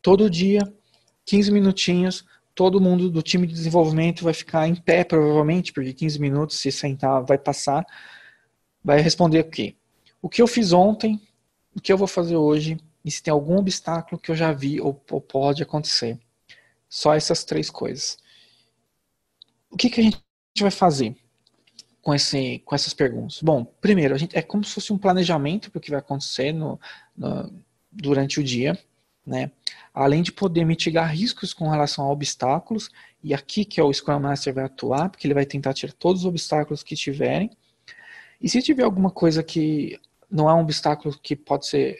todo dia, 15 minutinhos, todo mundo do time de desenvolvimento vai ficar em pé, provavelmente, porque 15 minutos, se sentar, vai passar. Vai responder aqui. O que eu fiz ontem, o que eu vou fazer hoje, e se tem algum obstáculo que eu já vi ou pode acontecer. Só essas três coisas. O que a gente vai fazer? com essas perguntas? Bom, primeiro, é como se fosse um planejamento para o que vai acontecer durante o dia, né? Além de poder mitigar riscos com relação a obstáculos, e aqui que é o Scrum Master vai atuar, porque ele vai tentar tirar todos os obstáculos que tiverem. E se tiver alguma coisa que não é um obstáculo que pode ser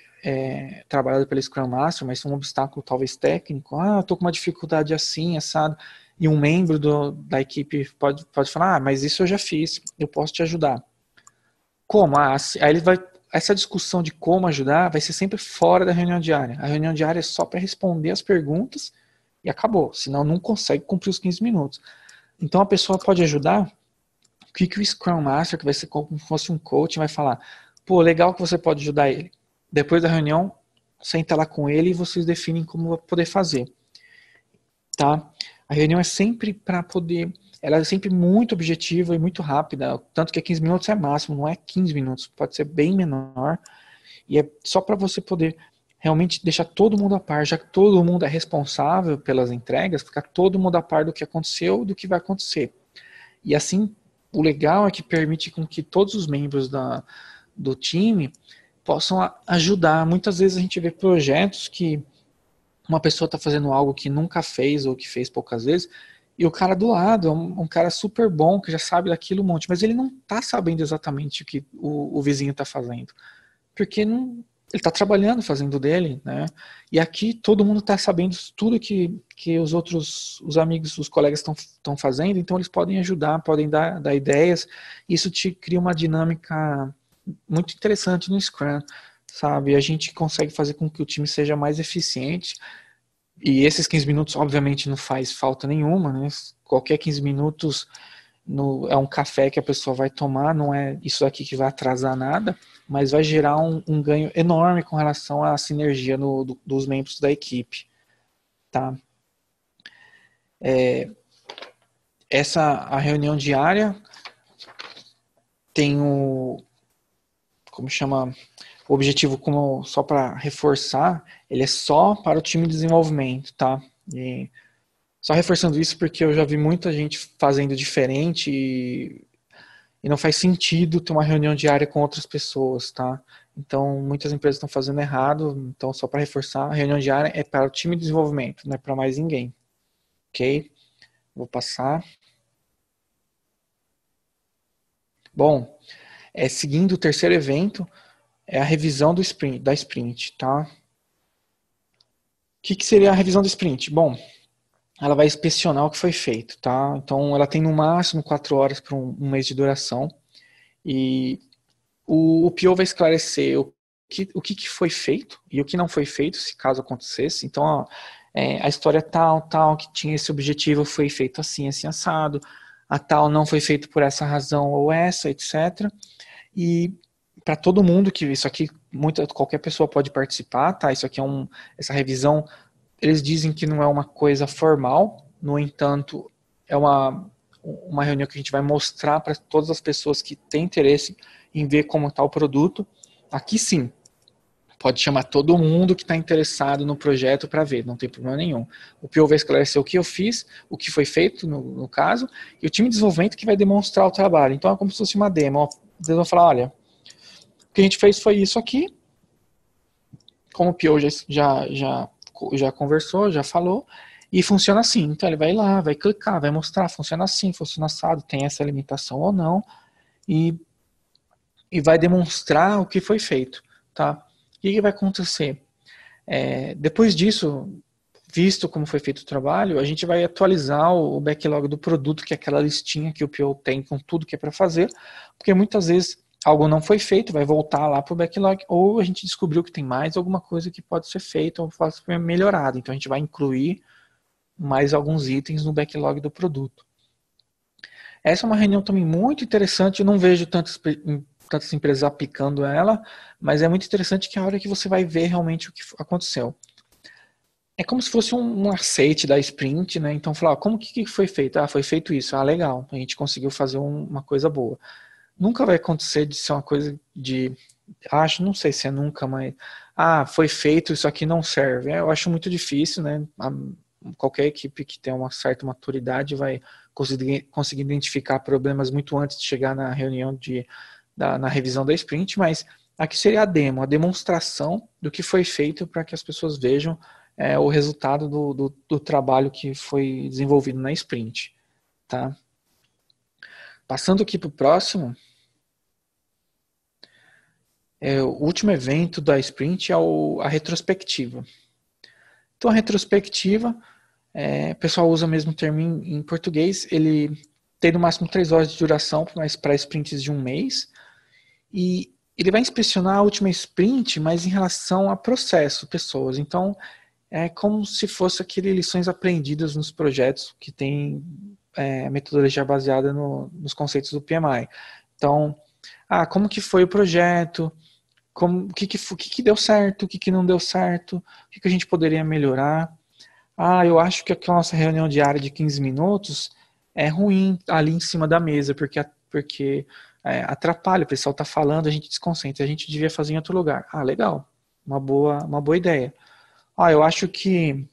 trabalhado pelo Scrum Master, mas um obstáculo talvez técnico, eu estou com uma dificuldade assim, assado, e um membro da equipe pode falar, mas isso eu já fiz, eu posso te ajudar. Como? Aí ele vai, essa discussão de como ajudar vai ser sempre fora da reunião diária. A reunião diária é só para responder as perguntas e acabou, senão não consegue cumprir os 15 minutos. Então a pessoa pode ajudar, o que o Scrum Master, que vai ser como se fosse um coach, vai falar, pô, legal que você pode ajudar ele. Depois da reunião, senta lá com ele e vocês definem como vai poder fazer. Tá? A reunião é sempre para poder, ela é sempre muito objetiva e muito rápida, tanto que 15 minutos é máximo, não é 15 minutos, pode ser bem menor, e é só para você poder realmente deixar todo mundo a par, já que todo mundo é responsável pelas entregas, ficar todo mundo a par do que aconteceu e do que vai acontecer. E assim, o legal é que permite com que todos os membros do time possam ajudar. Muitas vezes a gente vê projetos que uma pessoa está fazendo algo que nunca fez ou que fez poucas vezes, e o cara do lado é um cara super bom, que já sabe daquilo um monte, mas ele não está sabendo exatamente o que o vizinho está fazendo, porque ele está trabalhando fazendo dele, né? E aqui todo mundo está sabendo tudo que os amigos, os colegas estão fazendo, então eles podem ajudar, podem dar ideias, isso te cria uma dinâmica muito interessante no Scrum, sabe? A gente consegue fazer com que o time seja mais eficiente. E esses 15 minutos, obviamente, não faz falta nenhuma, né? Qualquer 15 minutos é um café que a pessoa vai tomar, não é isso aqui que vai atrasar nada, mas vai gerar um ganho enorme com relação à sinergia dos membros da equipe, tá? A reunião diária tem como chama, o objetivo, como só para reforçar, ele é só para o time de desenvolvimento, tá? E só reforçando isso porque eu já vi muita gente fazendo diferente e não faz sentido ter uma reunião diária com outras pessoas, tá? Então, muitas empresas estão fazendo errado, então só para reforçar, a reunião diária é para o time de desenvolvimento, não é para mais ninguém, ok? Vou passar. Bom, seguindo o terceiro evento, é a revisão da sprint, tá? O que seria a revisão do sprint? Bom, ela vai inspecionar o que foi feito, tá? Então, ela tem no máximo 4 horas para um mês de duração, e o PO vai esclarecer o que foi feito e o que não foi feito, se caso acontecesse. Então, ó, a história tal, que tinha esse objetivo foi feito assim, assim, assado, a tal não foi feito por essa razão ou essa, etc. E para todo mundo, que isso aqui, qualquer pessoa pode participar, tá? Isso aqui essa revisão, eles dizem que não é uma coisa formal, no entanto, é uma reunião que a gente vai mostrar para todas as pessoas que têm interesse em ver como está o produto. Aqui sim, pode chamar todo mundo que está interessado no projeto para ver, não tem problema nenhum. O PO vai esclarecer o que eu fiz, o que foi feito no caso, e o time de desenvolvimento que vai demonstrar o trabalho. Então é como se fosse uma demo. Eles vão falar, olha, o que a gente fez foi isso aqui, como o PO já conversou, já falou, e funciona assim. Então ele vai lá, vai clicar, vai mostrar, funciona assim, funciona assado, tem essa limitação ou não, e vai demonstrar o que foi feito, tá? O que vai acontecer? Depois disso, visto como foi feito o trabalho, a gente vai atualizar o backlog do produto, que é aquela listinha que o PO tem com tudo que é para fazer, porque muitas vezes algo não foi feito, vai voltar lá para o backlog, ou a gente descobriu que tem mais alguma coisa que pode ser feita ou pode ser melhorada, então a gente vai incluir mais alguns itens no backlog do produto. Essa é uma reunião também muito interessante, eu não vejo tantas empresas aplicando ela, mas é muito interessante que é a hora que você vai ver realmente o que aconteceu. É como se fosse um aceite da sprint, né? Então, falar, como que foi feito? Foi feito isso. Legal, a gente conseguiu fazer uma coisa boa. Nunca vai acontecer de ser uma coisa não sei se é nunca, mas foi feito, isso aqui não serve. Eu acho muito difícil, né? qualquer equipe que tem uma certa maturidade vai conseguir identificar problemas muito antes de chegar na reunião na revisão da sprint, mas aqui seria a demonstração do que foi feito para que as pessoas vejam o resultado do trabalho que foi desenvolvido na sprint. Tá? Passando aqui para o próximo, o último evento da sprint é a retrospectiva. Então, a retrospectiva, o pessoal usa o mesmo termo em português, ele tem no máximo 3 horas de duração, mas para sprints de 1 mês, e ele vai inspecionar a última sprint, mas em relação a processo, pessoas. Então, é como se fosse aquele lições aprendidas nos projetos que tem metodologia baseada nos conceitos do PMI. Então, como que foi o projeto, o que deu certo, o que não deu certo, o que a gente poderia melhorar. Eu acho que a nossa reunião diária de 15 minutos é ruim ali em cima da mesa, porque atrapalha, o pessoal está falando, a gente desconcentra, a gente devia fazer em outro lugar. Legal, uma boa ideia. Eu acho que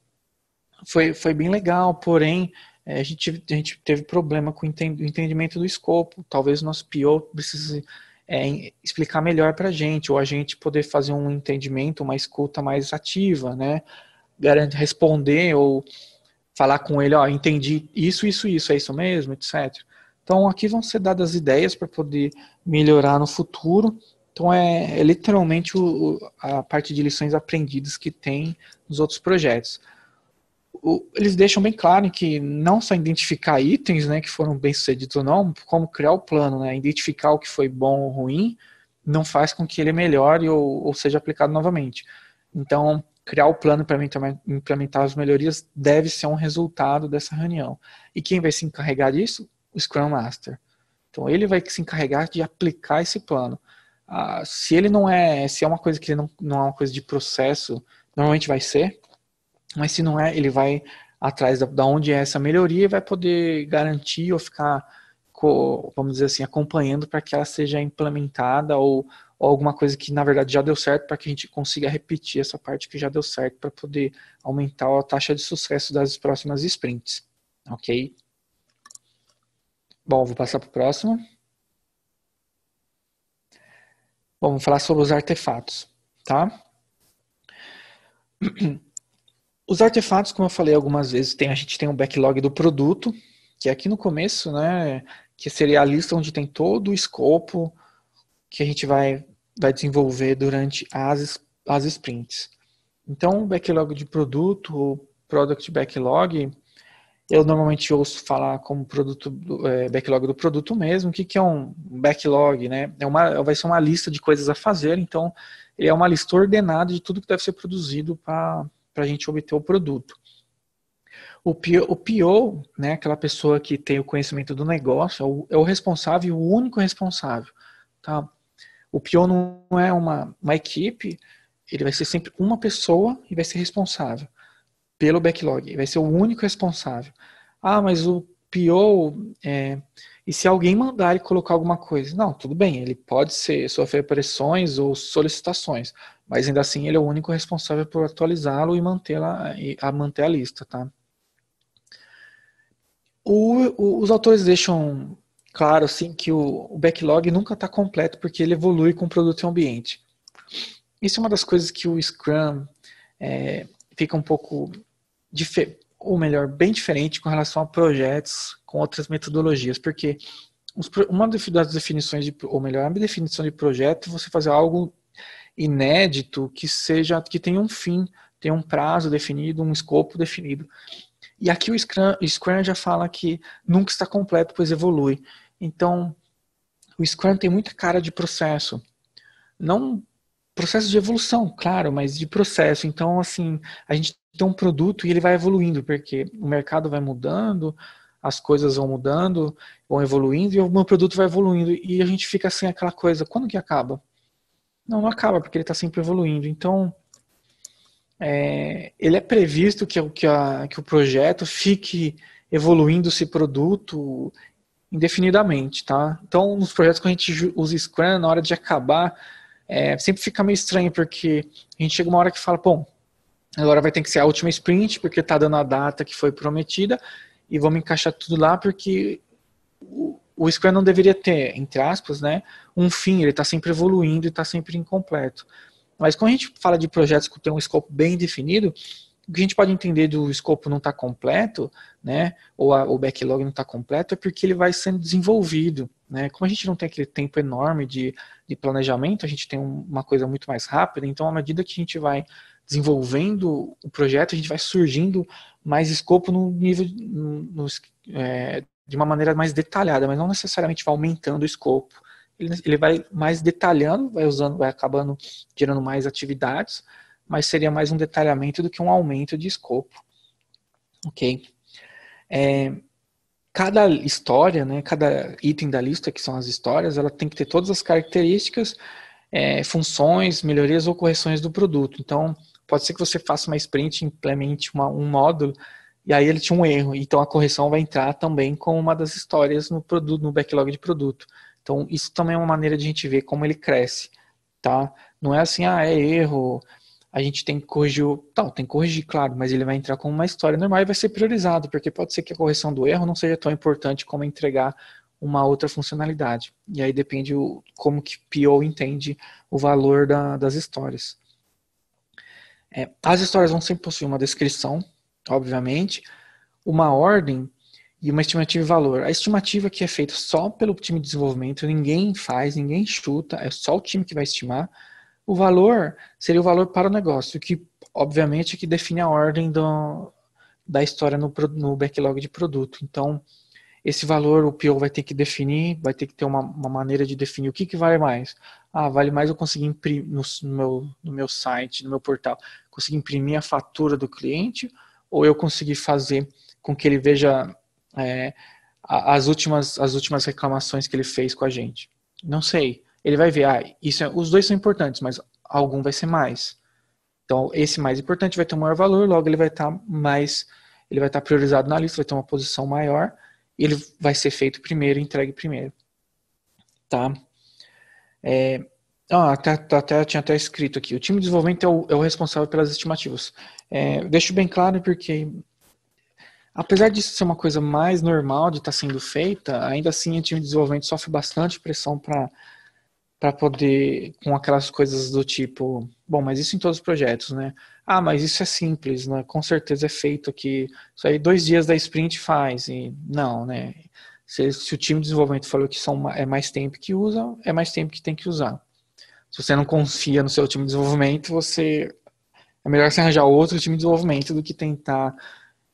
foi bem legal, porém, a gente teve problema com o entendimento do escopo, talvez o nosso PO precise explicar melhor para a gente, ou a gente poder fazer um entendimento, uma escuta mais ativa, né? Responder ou falar com ele, entendi isso, é isso mesmo, etc. Então aqui vão ser dadas ideias para poder melhorar no futuro. Então é literalmente a parte de lições aprendidas que tem nos outros projetos. Eles deixam bem claro que não só identificar itens, né, que foram bem sucedidos ou não, como criar o plano, né, identificar o que foi bom ou ruim, não faz com que ele melhore ou seja aplicado novamente. Então, criar o plano para implementar as melhorias deve ser um resultado dessa reunião. E quem vai se encarregar disso? O Scrum Master. Então, ele vai se encarregar de aplicar esse plano. Se é uma coisa que não é uma coisa de processo, normalmente vai ser, mas se não é, ele vai atrás da onde é essa melhoria e vai poder garantir ou ficar, vamos dizer assim, acompanhando para que ela seja implementada ou alguma coisa que na verdade já deu certo, para que a gente consiga repetir essa parte que já deu certo para poder aumentar a taxa de sucesso das próximas sprints. Ok? Bom, vou passar para o próximo. Bom, vamos falar sobre os artefatos, tá? Os artefatos, como eu falei algumas vezes, a gente tem um backlog do produto, que é aqui no começo, né, que seria a lista onde tem todo o escopo que a gente vai desenvolver durante as sprints. Então, o backlog de produto, o product backlog, eu normalmente ouço falar como backlog do produto mesmo. O que é um backlog, né? Vai ser uma lista de coisas a fazer, então ele é uma lista ordenada de tudo que deve ser produzido para a gente obter o produto. O PO, né, aquela pessoa que tem o conhecimento do negócio, é o responsável, o único responsável. Tá? O PO não é uma equipe, ele vai ser sempre uma pessoa e vai ser responsável pelo backlog, ele vai ser o único responsável. Mas o PO, e se alguém mandar ele colocar alguma coisa? Não, tudo bem, ele pode sofrer pressões ou solicitações, mas ainda assim ele é o único responsável por atualizá-lo e manter a lista, tá? Os autores deixam claro assim, que o backlog nunca está completo porque ele evolui com o produto e o ambiente. Isso é uma das coisas que o Scrum fica um pouco, ou melhor, bem diferente com relação a projetos com outras metodologias, porque uma das definições, ou melhor, a definição de projeto é você fazer algo inédito que tenha um fim, tenha um prazo definido, um escopo definido. E aqui o Scrum já fala que nunca está completo, pois evolui. Então, o Scrum tem muita cara de processo. Não processo de evolução, claro, mas de processo. Então, assim, a gente tem um produto e ele vai evoluindo, porque o mercado vai mudando, as coisas vão mudando, vão evoluindo, e o meu produto vai evoluindo. E a gente fica assim, aquela coisa, quando que acaba? Não acaba, porque ele está sempre evoluindo. Então, ele é previsto que o projeto fique evoluindo esse produto indefinidamente, tá? Então, nos projetos que a gente usa Scrum, na hora de acabar, sempre fica meio estranho, porque a gente chega uma hora que fala, bom, Agora vai ter que ser a última sprint, porque está dando a data que foi prometida, e vamos encaixar tudo lá, porque o Scrum não deveria ter, entre aspas, né, um fim, ele está sempre evoluindo e está sempre incompleto. Mas quando a gente fala de projetos que tem um escopo bem definido, o que a gente pode entender do escopo não estar completo, né, ou o backlog não está completo, é porque ele vai sendo desenvolvido. Né? Como a gente não tem aquele tempo enorme de planejamento, a gente tem uma coisa muito mais rápida, então à medida que a gente vai desenvolvendo o projeto, a gente vai surgindo mais escopo no nível, de uma maneira mais detalhada, mas não necessariamente vai aumentando o escopo. Ele vai mais detalhando, vai acabando gerando mais atividades, mas seria mais um detalhamento do que um aumento de escopo. Ok? Cada história, né, cada item da lista, que são as histórias, ela tem que ter todas as características, funções, melhorias ou correções do produto. Então, pode ser que você faça uma sprint, implemente um módulo, e aí ele tinha um erro. Então, a correção vai entrar também como uma das histórias no produto, no backlog de produto. Então, isso também é uma maneira de a gente ver como ele cresce. Tá? Não é assim, é erro, a gente tem que corrigir, tem que corrigir, claro, mas ele vai entrar como uma história normal e vai ser priorizado, porque pode ser que a correção do erro não seja tão importante como entregar uma outra funcionalidade. E aí depende como que PO entende o valor das histórias. As histórias vão sempre possuir uma descrição, obviamente, uma ordem e uma estimativa de valor. A estimativa que é feita só pelo time de desenvolvimento, ninguém faz, ninguém chuta, é só o time que vai estimar. O valor seria o valor para o negócio, que obviamente que define a ordem da história no backlog de produto. Então, esse valor o PO vai ter que definir, vai ter que ter uma maneira de definir o que vale mais. Vale mais eu conseguir imprimir no meu site, no meu portal, conseguir imprimir a fatura do cliente, ou eu conseguir fazer com que ele veja as últimas reclamações que ele fez com a gente. Não sei. Ele vai ver, os dois são importantes, mas algum vai ser mais. Então, esse mais importante vai ter um maior valor, logo ele vai estar priorizado na lista, vai ter uma posição maior, e ele vai ser feito primeiro, entregue primeiro. Tá? Tinha até escrito aqui, o time de desenvolvimento é o responsável pelas estimativas. Deixo bem claro porque, apesar disso ser uma coisa mais normal de estar sendo feita, ainda assim o time de desenvolvimento sofre bastante pressão para poder, com aquelas coisas do tipo, bom, mas isso em todos os projetos, né? Mas isso é simples, né? Com certeza é feito aqui, isso aí 2 dias da sprint faz, e não, né? Se o time de desenvolvimento falou que é mais tempo que usa, é mais tempo que tem que usar. Se você não confia no seu time de desenvolvimento, é melhor você arranjar outro time de desenvolvimento do que tentar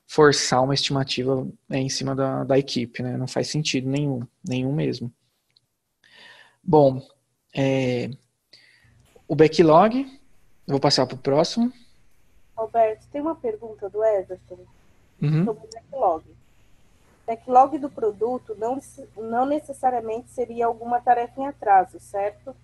forçar uma estimativa, né, em cima da equipe, né? Não faz sentido nenhum mesmo. Bom, o backlog, eu vou passar para o próximo. Alberto, tem uma pergunta do Everton sobre o backlog. Backlog do produto não necessariamente seria alguma tarefa em atraso, certo?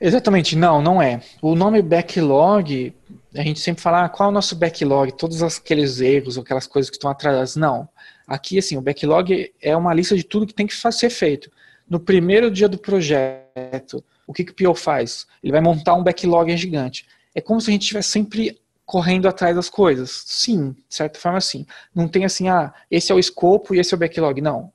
Exatamente, não é. O nome backlog, a gente sempre fala, qual é o nosso backlog? Todos aqueles erros, aquelas coisas que estão atrasadas. Não. Aqui, assim, o backlog é uma lista de tudo que tem que ser feito. No primeiro dia do projeto, o que o PO faz? Ele vai montar um backlog gigante. É como se a gente estivesse sempre correndo atrás das coisas. Sim, de certa forma, sim. Não tem assim, esse é o escopo e esse é o backlog. Não.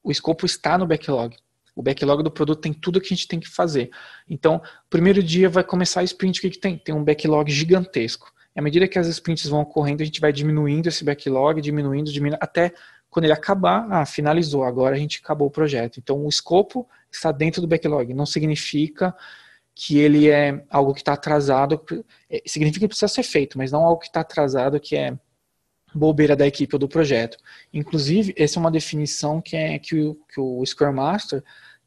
O escopo está no backlog. O backlog do produto tem tudo que a gente tem que fazer. Então, primeiro dia vai começar a sprint, o que tem? Tem um backlog gigantesco. E à medida que as sprints vão ocorrendo, a gente vai diminuindo esse backlog, diminuindo, até quando ele acabar, finalizou, agora a gente acabou o projeto. Então, o escopo está dentro do backlog. Não significa que ele é algo que está atrasado, significa que precisa ser feito, mas não algo que está atrasado, que é bobeira da equipe ou do projeto. Inclusive, essa é uma definição que o Scrum Master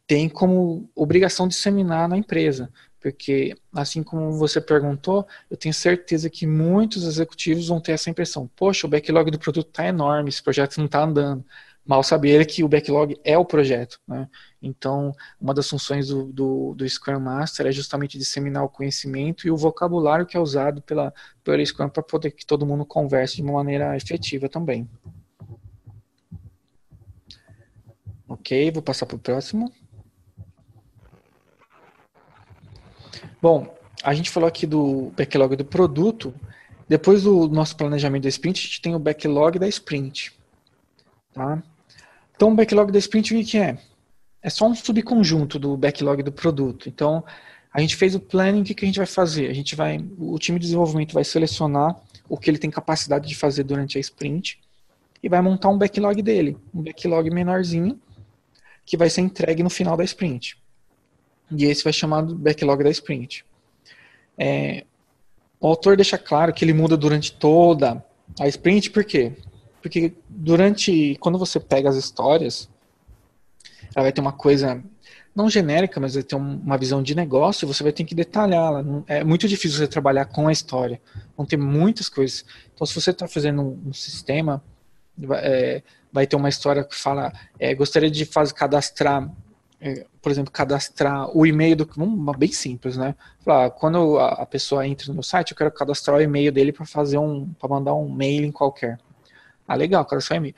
tem como obrigação de disseminar na empresa. Porque, assim como você perguntou, eu tenho certeza que muitos executivos vão ter essa impressão. Poxa, o backlog do produto está enorme, esse projeto não está andando. Mal sabe ele que o backlog é o projeto. Né? Então, uma das funções do Scrum Master é justamente disseminar o conhecimento e o vocabulário que é usado pelo Scrum para poder que todo mundo converse de uma maneira efetiva também. Ok, vou passar para o próximo. Bom, a gente falou aqui do backlog do produto. Depois do nosso planejamento da sprint, a gente tem o backlog da sprint. Tá? Então, o backlog da sprint, o que é? É só um subconjunto do backlog do produto. Então, a gente fez o planning, o que a gente vai fazer? O time de desenvolvimento vai selecionar o que ele tem capacidade de fazer durante a sprint e vai montar um backlog dele, um backlog menorzinho, que vai ser entregue no final da sprint. E esse vai chamar do backlog da sprint. O autor deixa claro que ele muda durante toda a sprint, por quê? Porque quando você pega as histórias, ela vai ter uma coisa, não genérica, mas vai ter uma visão de negócio, você vai ter que detalhá-la. É muito difícil você trabalhar com a história. Vão ter muitas coisas. Então, se você está fazendo um sistema, vai ter uma história que fala, gostaria de cadastrar, por exemplo, cadastrar o e-mail bem simples, né? Falar, quando a pessoa entra no meu site, eu quero cadastrar o e-mail dele para mandar um mailing qualquer. Ah, legal, cadastrar o e-mail.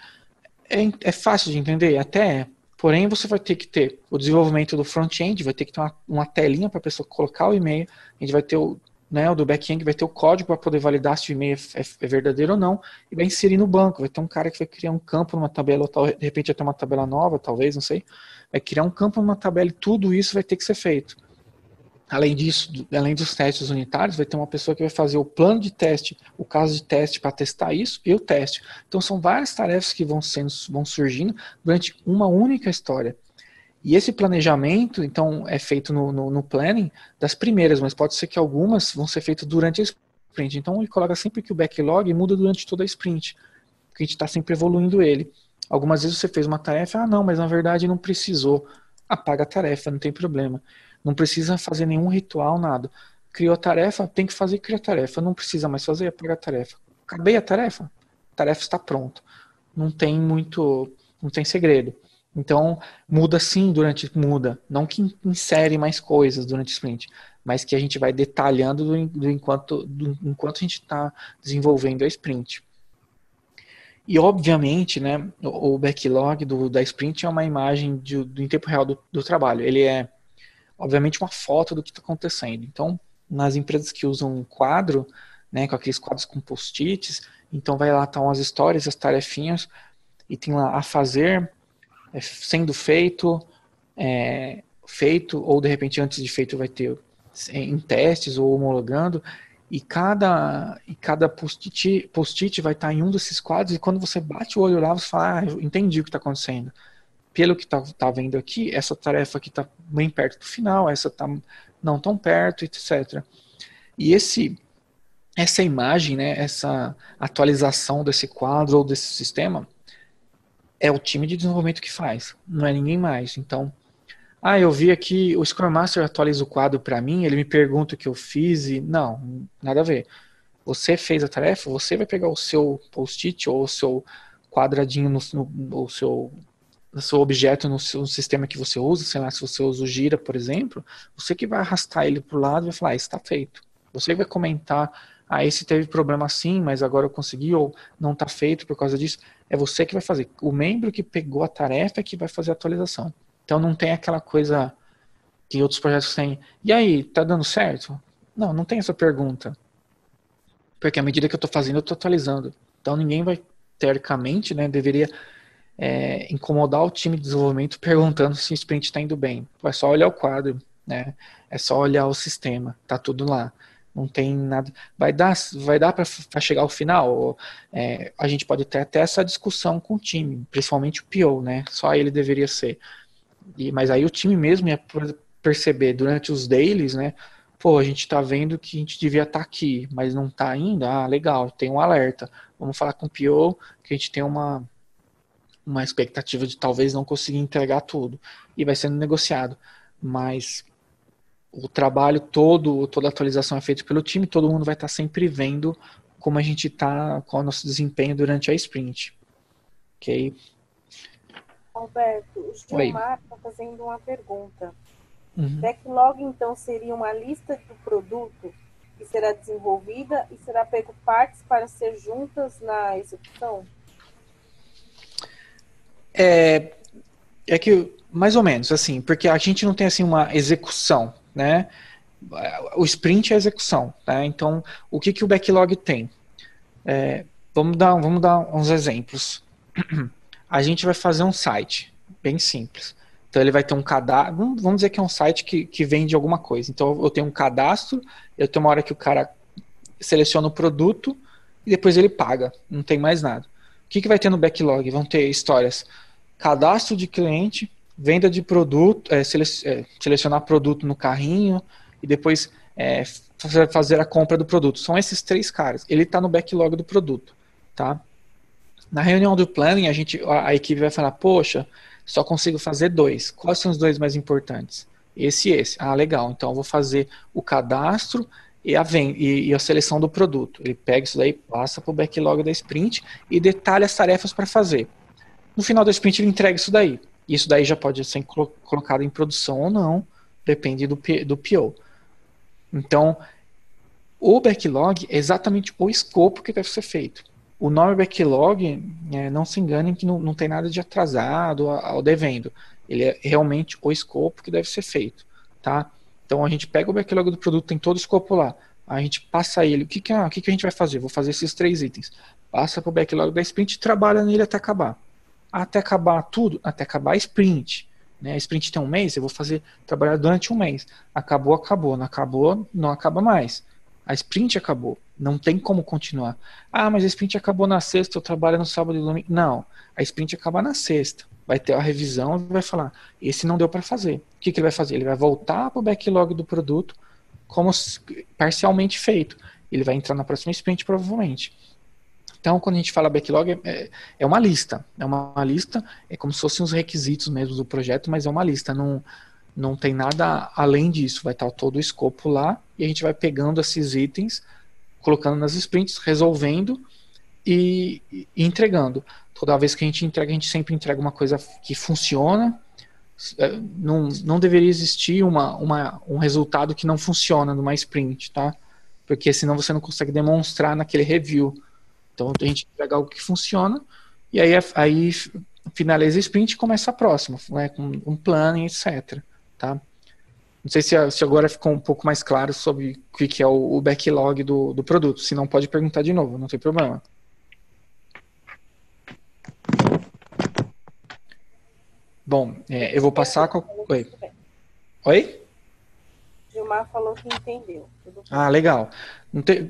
É fácil de entender, até. Porém, você vai ter que ter o desenvolvimento do front-end, vai ter que ter uma telinha para a pessoa colocar o e-mail, a gente vai ter o do back-end, vai ter o código para poder validar se o e-mail é verdadeiro ou não, e vai inserir no banco, vai ter um cara que vai criar um campo numa tabela, ou de repente até uma tabela nova, talvez, não sei, vai criar um campo numa tabela e tudo isso vai ter que ser feito. Além disso, além dos testes unitários, vai ter uma pessoa que vai fazer o plano de teste, o caso de teste para testar isso e o teste. Então são várias tarefas que vão surgindo durante uma única história. E esse planejamento, então, é feito no planning das primeiras, mas pode ser que algumas vão ser feitas durante a sprint. Então ele coloca sempre que o backlog muda durante toda a sprint, porque a gente está sempre evoluindo ele. Algumas vezes você fez uma tarefa, não, mas na verdade não precisou. Apaga a tarefa, não tem problema. Não precisa fazer nenhum ritual, nada. Criou a tarefa, tem que fazer, cria a tarefa. Não precisa mais fazer, apaga a tarefa. Acabei a tarefa está pronta. Não tem segredo. Então, muda sim muda. Não que insere mais coisas durante o sprint, mas que a gente vai detalhando enquanto a gente está desenvolvendo a sprint. E, obviamente, né, o backlog da sprint é uma imagem em tempo real do trabalho. Ele é, obviamente, uma foto do que está acontecendo. Então, nas empresas que usam um quadro, né, com aqueles quadros com post-its, então vai lá, estão as histórias, as tarefinhas, e tem lá a fazer, sendo feito, ou de repente antes de feito vai ter em testes ou homologando, e cada post-it vai estar em um desses quadros, e quando você bate o olho lá, você fala, eu entendi o que está acontecendo. Pelo que tá vendo aqui, essa tarefa aqui está bem perto do final, essa está não tão perto, etc. E essa imagem, né, essa atualização desse quadro ou desse sistema, é o time de desenvolvimento que faz, não é ninguém mais. Então, eu vi aqui, o Scrum Master atualiza o quadro para mim, ele me pergunta o que eu fiz e não, nada a ver. Você fez a tarefa, você vai pegar o seu post-it ou o seu quadradinho o seu objeto no sistema que você usa, sei lá, se você usa o Gira, por exemplo, você que vai arrastar ele para o lado e vai falar, está feito. Você vai comentar, esse teve problema assim, mas agora eu consegui, ou não está feito por causa disso. É você que vai fazer. O membro que pegou a tarefa é que vai fazer a atualização. Então não tem aquela coisa que outros projetos têm. E aí, tá dando certo? Não tem essa pergunta. Porque à medida que eu estou fazendo, eu estou atualizando. Então ninguém vai, teoricamente, né, deveria incomodar o time de desenvolvimento perguntando se o sprint está indo bem. É só olhar o quadro, né? É só olhar o sistema, tá tudo lá. Não tem nada. Vai dar para chegar ao final? A gente pode ter até essa discussão com o time, principalmente o PO, né? Só ele deveria ser. Mas aí o time mesmo ia perceber durante os dailies, né? Pô, a gente tá vendo que a gente devia estar aqui, mas não tá ainda. Ah, legal, tem um alerta. Vamos falar com o PO que a gente tem uma expectativa de talvez não conseguir entregar tudo. E vai sendo negociado. Mas o trabalho toda a atualização é feita pelo time, todo mundo vai estar sempre vendo como a gente está, qual é o nosso desempenho durante a sprint. Ok? Alberto, o Gilmar está fazendo uma pergunta. Uhum. Backlog, então, seria uma lista do produto que será desenvolvida e será pego partes para ser juntas na execução? É que, mais ou menos, assim, porque a gente não tem, assim, uma execução, né? o sprint é a execução, tá? Então, o que o backlog tem? Vamos dar uns exemplos. A gente vai fazer um site bem simples. Então ele vai ter um cadastro, vamos dizer que é um site que vende alguma coisa. Então eu tenho um cadastro, eu tenho uma hora que o cara seleciona o produto e depois ele paga, não tem mais nada. O que vai ter no backlog? Vão ter histórias: cadastro de cliente, venda de produto, selecionar produto no carrinho e depois fazer a compra do produto. São esses 3 caras. Ele está no backlog do produto, tá? Na reunião do planning, a equipe vai falar: poxa, só consigo fazer 2. Quais são os 2 mais importantes? Esse e esse. Ah, legal. Então eu vou fazer o cadastro e a seleção do produto. Ele pega isso daí, passa para o backlog da sprint e detalha as tarefas para fazer. No final da sprint ele entrega isso daí. Isso daí já pode ser colocado em produção ou não, depende do PO. Então, o backlog é exatamente o escopo que deve ser feito. O nome backlog, não se enganem que não tem nada de atrasado ao devendo. Ele é realmente o escopo que deve ser feito, tá? Então a gente pega o backlog do produto, tem todo o escopo lá. A gente passa ele. O que a gente vai fazer? Vou fazer esses 3 itens. Passa para o backlog da sprint e trabalha nele até acabar. Até acabar tudo, até acabar a sprint. Né? A sprint tem 1 mês, eu vou trabalhar durante 1 mês. Acabou, acabou. Não acabou, não acaba mais. A sprint acabou. Não tem como continuar. Ah, mas a sprint acabou na sexta, eu trabalho no sábado e domingo. Não, a sprint acaba na sexta. Vai ter a revisão e vai falar: esse não deu para fazer. O que ele vai fazer? Ele vai voltar para o backlog do produto como parcialmente feito. Ele vai entrar na próxima sprint provavelmente. Então, quando a gente fala backlog, é uma lista. É uma lista, é como se fossem os requisitos mesmo do projeto, mas é uma lista. Não tem nada além disso. Vai estar todo o escopo lá e a gente vai pegando esses itens, colocando nas sprints, resolvendo e entregando. Toda vez que a gente sempre entrega uma coisa que funciona. Não deveria existir um resultado que não funciona numa sprint, tá? Porque senão você não consegue demonstrar naquele review. Então a gente entrega algo que funciona e aí finaliza a sprint e começa a próxima, né, com um plano, etc. Tá? Não sei se agora ficou um pouco mais claro sobre o que é o backlog do produto. Se não, pode perguntar de novo, não tem problema. Bom, eu vou passar... Oi? Oi? Gilmar falou que entendeu. Ah, legal.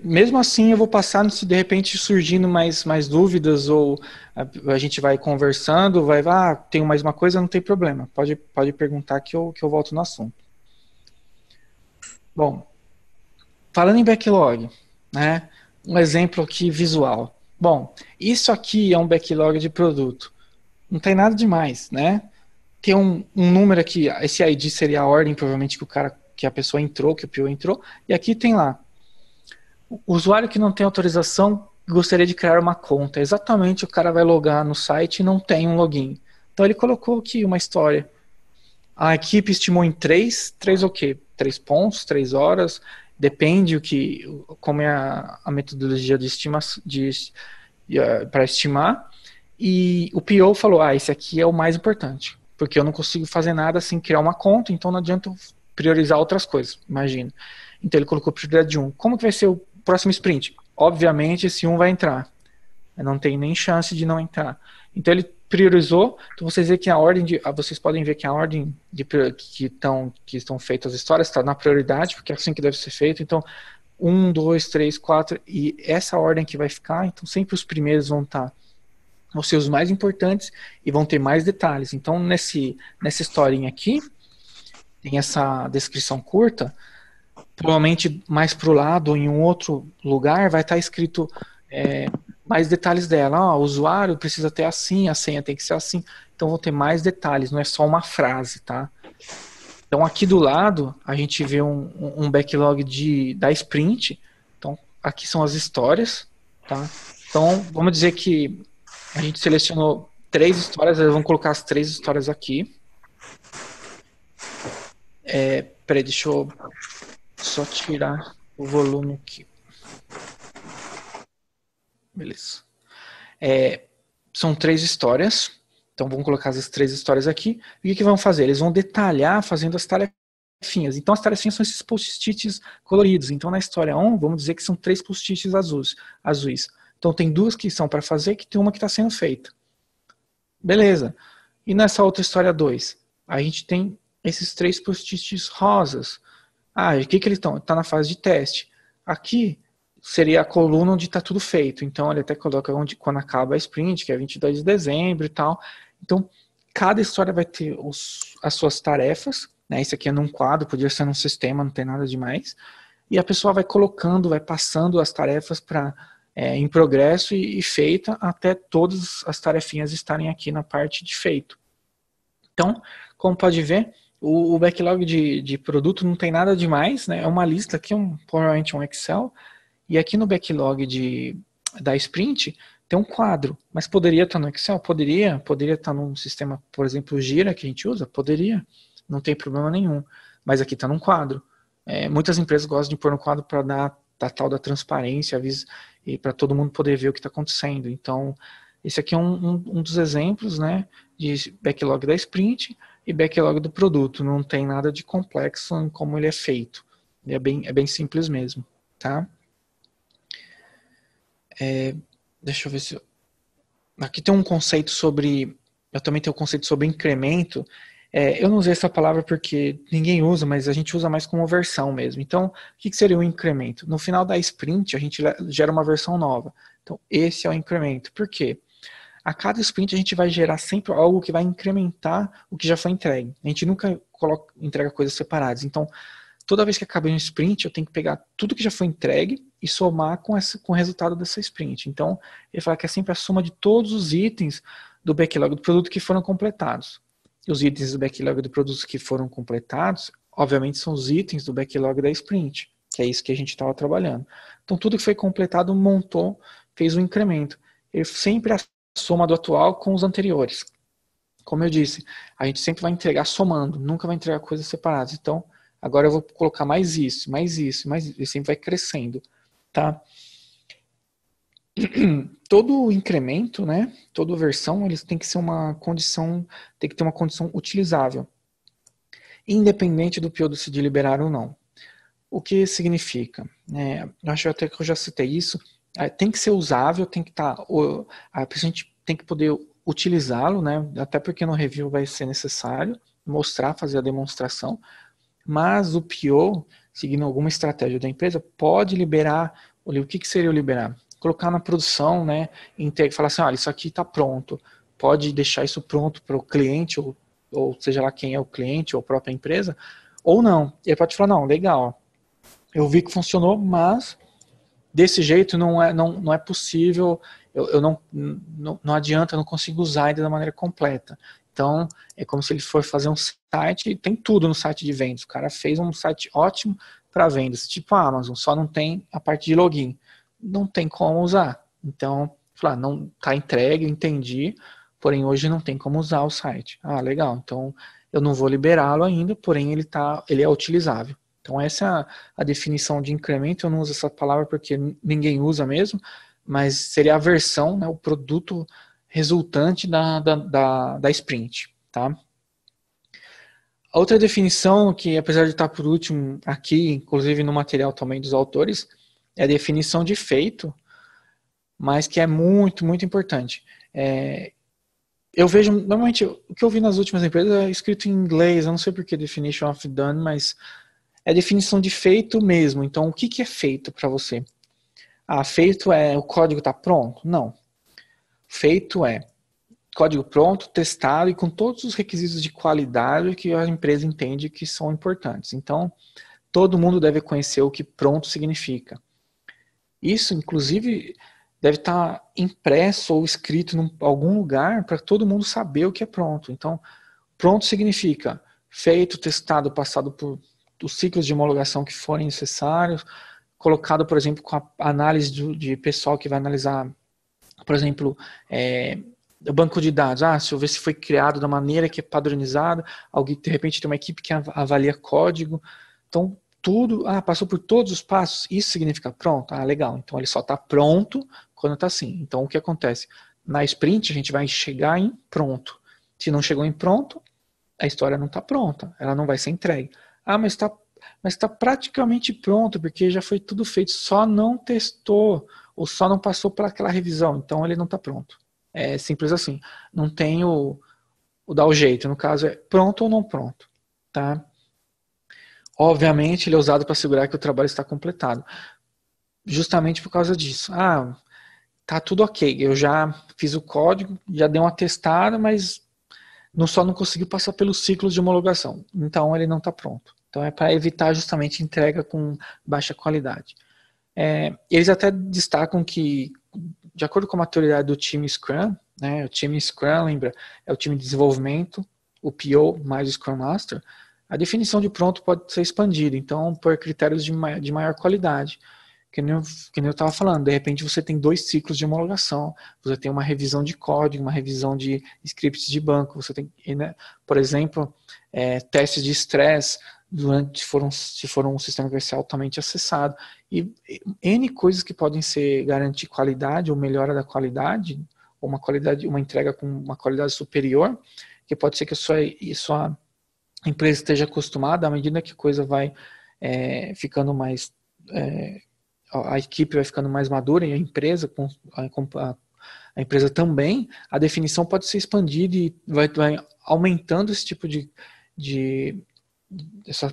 Mesmo assim, eu vou passar, se de repente surgindo mais dúvidas ou a gente vai conversando, tenho mais uma coisa, não tem problema. Pode perguntar que eu volto no assunto. Bom, falando em backlog, né? Um exemplo aqui visual. Bom, isso aqui é um backlog de produto. Não tem nada demais, né? Tem um número aqui, esse ID seria a ordem, provavelmente, que a pessoa entrou, que o PO entrou, e aqui tem lá: o usuário que não tem autorização gostaria de criar uma conta. Exatamente, o cara vai logar no site e não tem um login. Então ele colocou aqui uma história. A equipe estimou em 3 o quê? 3 pontos, 3 horas, depende como é a metodologia para estimar. E o PO falou: esse aqui é o mais importante, porque eu não consigo fazer nada sem criar uma conta, então não adianta eu priorizar outras coisas, imagina. Então ele colocou prioridade 1. Como que vai ser o próximo sprint? Obviamente esse 1 vai entrar. Não tem nem chance de não entrar. Então ele priorizou. Então vocês podem ver que a ordem que estão feitas as histórias está na prioridade, porque é assim que deve ser feito. Então 1, 2, 3, 4, e essa ordem que vai ficar, então sempre os primeiros vão ser os mais importantes e vão ter mais detalhes. Então nessa historinha aqui, tem essa descrição curta, provavelmente mais para o lado ou em um outro lugar vai estar escrito mais detalhes dela. O usuário precisa ter assim, a senha tem que ser assim. Então vão ter mais detalhes, não é só uma frase, tá? Então aqui do lado a gente vê um backlog da sprint. Então aqui são as histórias, tá? Então vamos dizer que a gente selecionou 3 histórias, vamos colocar as 3 histórias aqui. Peraí, deixa eu só tirar o volume aqui. Beleza. São 3 histórias. Então vamos colocar as 3 histórias aqui. E o que vão fazer? Eles vão detalhar fazendo as tarefas tarefinhas. Então, as tarefinhas são esses post-its coloridos. Então, na história 1, vamos dizer que são 3 post-its azuis. Então, tem 2 que são para fazer, que tem uma que está sendo feita. Beleza. E nessa outra história 2, a gente tem esses 3 post-its rosas. O que eles estão? Está na fase de teste. Aqui seria a coluna onde está tudo feito. Então, ele até coloca quando acaba a sprint, que é 22 de dezembro e tal. Então, cada história vai ter as suas tarefas, né? Isso aqui é num quadro, podia ser num sistema, não tem nada demais. E a pessoa vai colocando, vai passando as tarefas em progresso e feita até todas as tarefinhas estarem aqui na parte de feito. Então, como pode ver, o backlog de produto não tem nada demais, né? É uma lista aqui, provavelmente um Excel, e aqui no backlog da sprint tem um quadro, mas poderia estar no Excel? Poderia estar num sistema, por exemplo, o Gira que a gente usa? Poderia, não tem problema nenhum, mas aqui está num quadro. Muitas empresas gostam de pôr no quadro para dar a tal da transparência e para todo mundo poder ver o que está acontecendo. Então, esse aqui é um dos exemplos, né, de backlog da sprint e backlog do produto. Não tem nada de complexo em como ele é feito. É bem simples mesmo, tá? Deixa eu ver se... Aqui tem um conceito sobre... Eu também tenho um conceito sobre incremento. Eu não usei essa palavra porque ninguém usa, mas a gente usa mais como versão mesmo. Então, o que seria o incremento? No final da sprint, a gente gera uma versão nova. Então, esse é o incremento. Por quê? A cada sprint, a gente vai gerar sempre algo que vai incrementar o que já foi entregue. A gente nunca entrega coisas separadas. Então, toda vez que acaba um sprint, eu tenho que pegar tudo que já foi entregue e somar com o resultado dessa sprint. Então, ele fala que é sempre a soma de todos os itens do backlog do produto que foram completados. E os itens do backlog do produto que foram completados, obviamente, são os itens do backlog da sprint, que é isso que a gente estava trabalhando. Então, tudo que foi completado, fez um incremento. Ele sempre a soma do atual com os anteriores. Como eu disse, a gente sempre vai entregar somando, nunca vai entregar coisas separadas. Então, agora eu vou colocar mais isso, e sempre vai crescendo, tá? Todo incremento, né, toda versão, eles tem que ser tem que ter uma condição utilizável, independente do PO decidir liberar ou não. O que significa? Acho até que eu já citei isso. Tem que ser usável, tem que a gente tem que poder utilizá-lo, né? Até porque no review vai ser necessário mostrar, fazer a demonstração. Mas o PO, seguindo alguma estratégia da empresa, pode liberar. O que seria o liberar? Colocar na produção, né? Falar assim, olha, isso aqui está pronto. Pode deixar isso pronto para o cliente, ou seja lá quem é o cliente, ou a própria empresa, ou não. Ele pode falar, não, legal, eu vi que funcionou, mas desse jeito não é possível, eu não adianta, eu não consigo usar ainda da maneira completa. Então, é como se ele for fazer um site, tem tudo no site de vendas. O cara fez um site ótimo para vendas, tipo a Amazon, só não tem a parte de login. Não tem como usar. Então, falar, não está entregue, eu entendi, porém hoje não tem como usar o site. Legal, então eu não vou liberá-lo ainda, porém ele é utilizável. Então essa é a definição de incremento. Eu não uso essa palavra porque ninguém usa mesmo, mas seria a versão, né, o produto resultante da sprint, tá? A outra definição, que apesar de estar por último aqui, inclusive no material também dos autores, é a definição de feito, mas que é muito, muito importante. Eu vejo, normalmente, o que eu vi nas últimas empresas é escrito em inglês, eu não sei por que definition of done, mas é a definição de feito mesmo. Então, o que é feito para você? Feito é o código está pronto? Não. Feito é código pronto, testado e com todos os requisitos de qualidade que a empresa entende que são importantes. Então, todo mundo deve conhecer o que pronto significa. Isso, inclusive, deve estar impresso ou escrito em algum lugar para todo mundo saber o que é pronto. Então, pronto significa feito, testado, passado por os ciclos de homologação que forem necessários, colocado, por exemplo, com a análise de pessoal que vai analisar, por exemplo, o banco de dados. Se eu ver se foi criado da maneira que é padronizada, alguém, de repente, tem uma equipe que avalia código. Então, tudo, passou por todos os passos, isso significa pronto? Legal, então ele só está pronto quando está assim. Então, o que acontece? Na sprint, a gente vai chegar em pronto. Se não chegou em pronto, a história não está pronta, ela não vai ser entregue. Ah, mas tá praticamente pronto, porque já foi tudo feito, só não testou, ou só não passou por aquela revisão, então ele não está pronto. É simples assim. Não tem o dar o jeito, no caso é pronto ou não pronto, tá? Obviamente ele é usado para assegurar que o trabalho está completado, justamente por causa disso. Ah, tá tudo ok, eu já fiz o código, já dei uma testada, mas só não conseguiu passar pelos ciclos de homologação, então ele não está pronto. Então é para evitar justamente entrega com baixa qualidade. Eles até destacam que, de acordo com a maturidade do time Scrum, né, o time Scrum, lembra, é o time de desenvolvimento, o PO mais o Scrum Master, a definição de pronto pode ser expandida, então por critérios de maior qualidade. Que nem eu estava falando, de repente você tem 2 ciclos de homologação, você tem uma revisão de código, uma revisão de scripts de banco, você tem, né, por exemplo, testes de estresse, se for um sistema que vai ser altamente acessado, e N coisas que podem ser garantir qualidade ou melhora da qualidade, ou uma entrega com uma qualidade superior, que pode ser que a sua empresa esteja acostumada, à medida que a coisa vai ficando mais a equipe vai ficando mais madura e a empresa a empresa também, a definição pode ser expandida e vai aumentando esse tipo de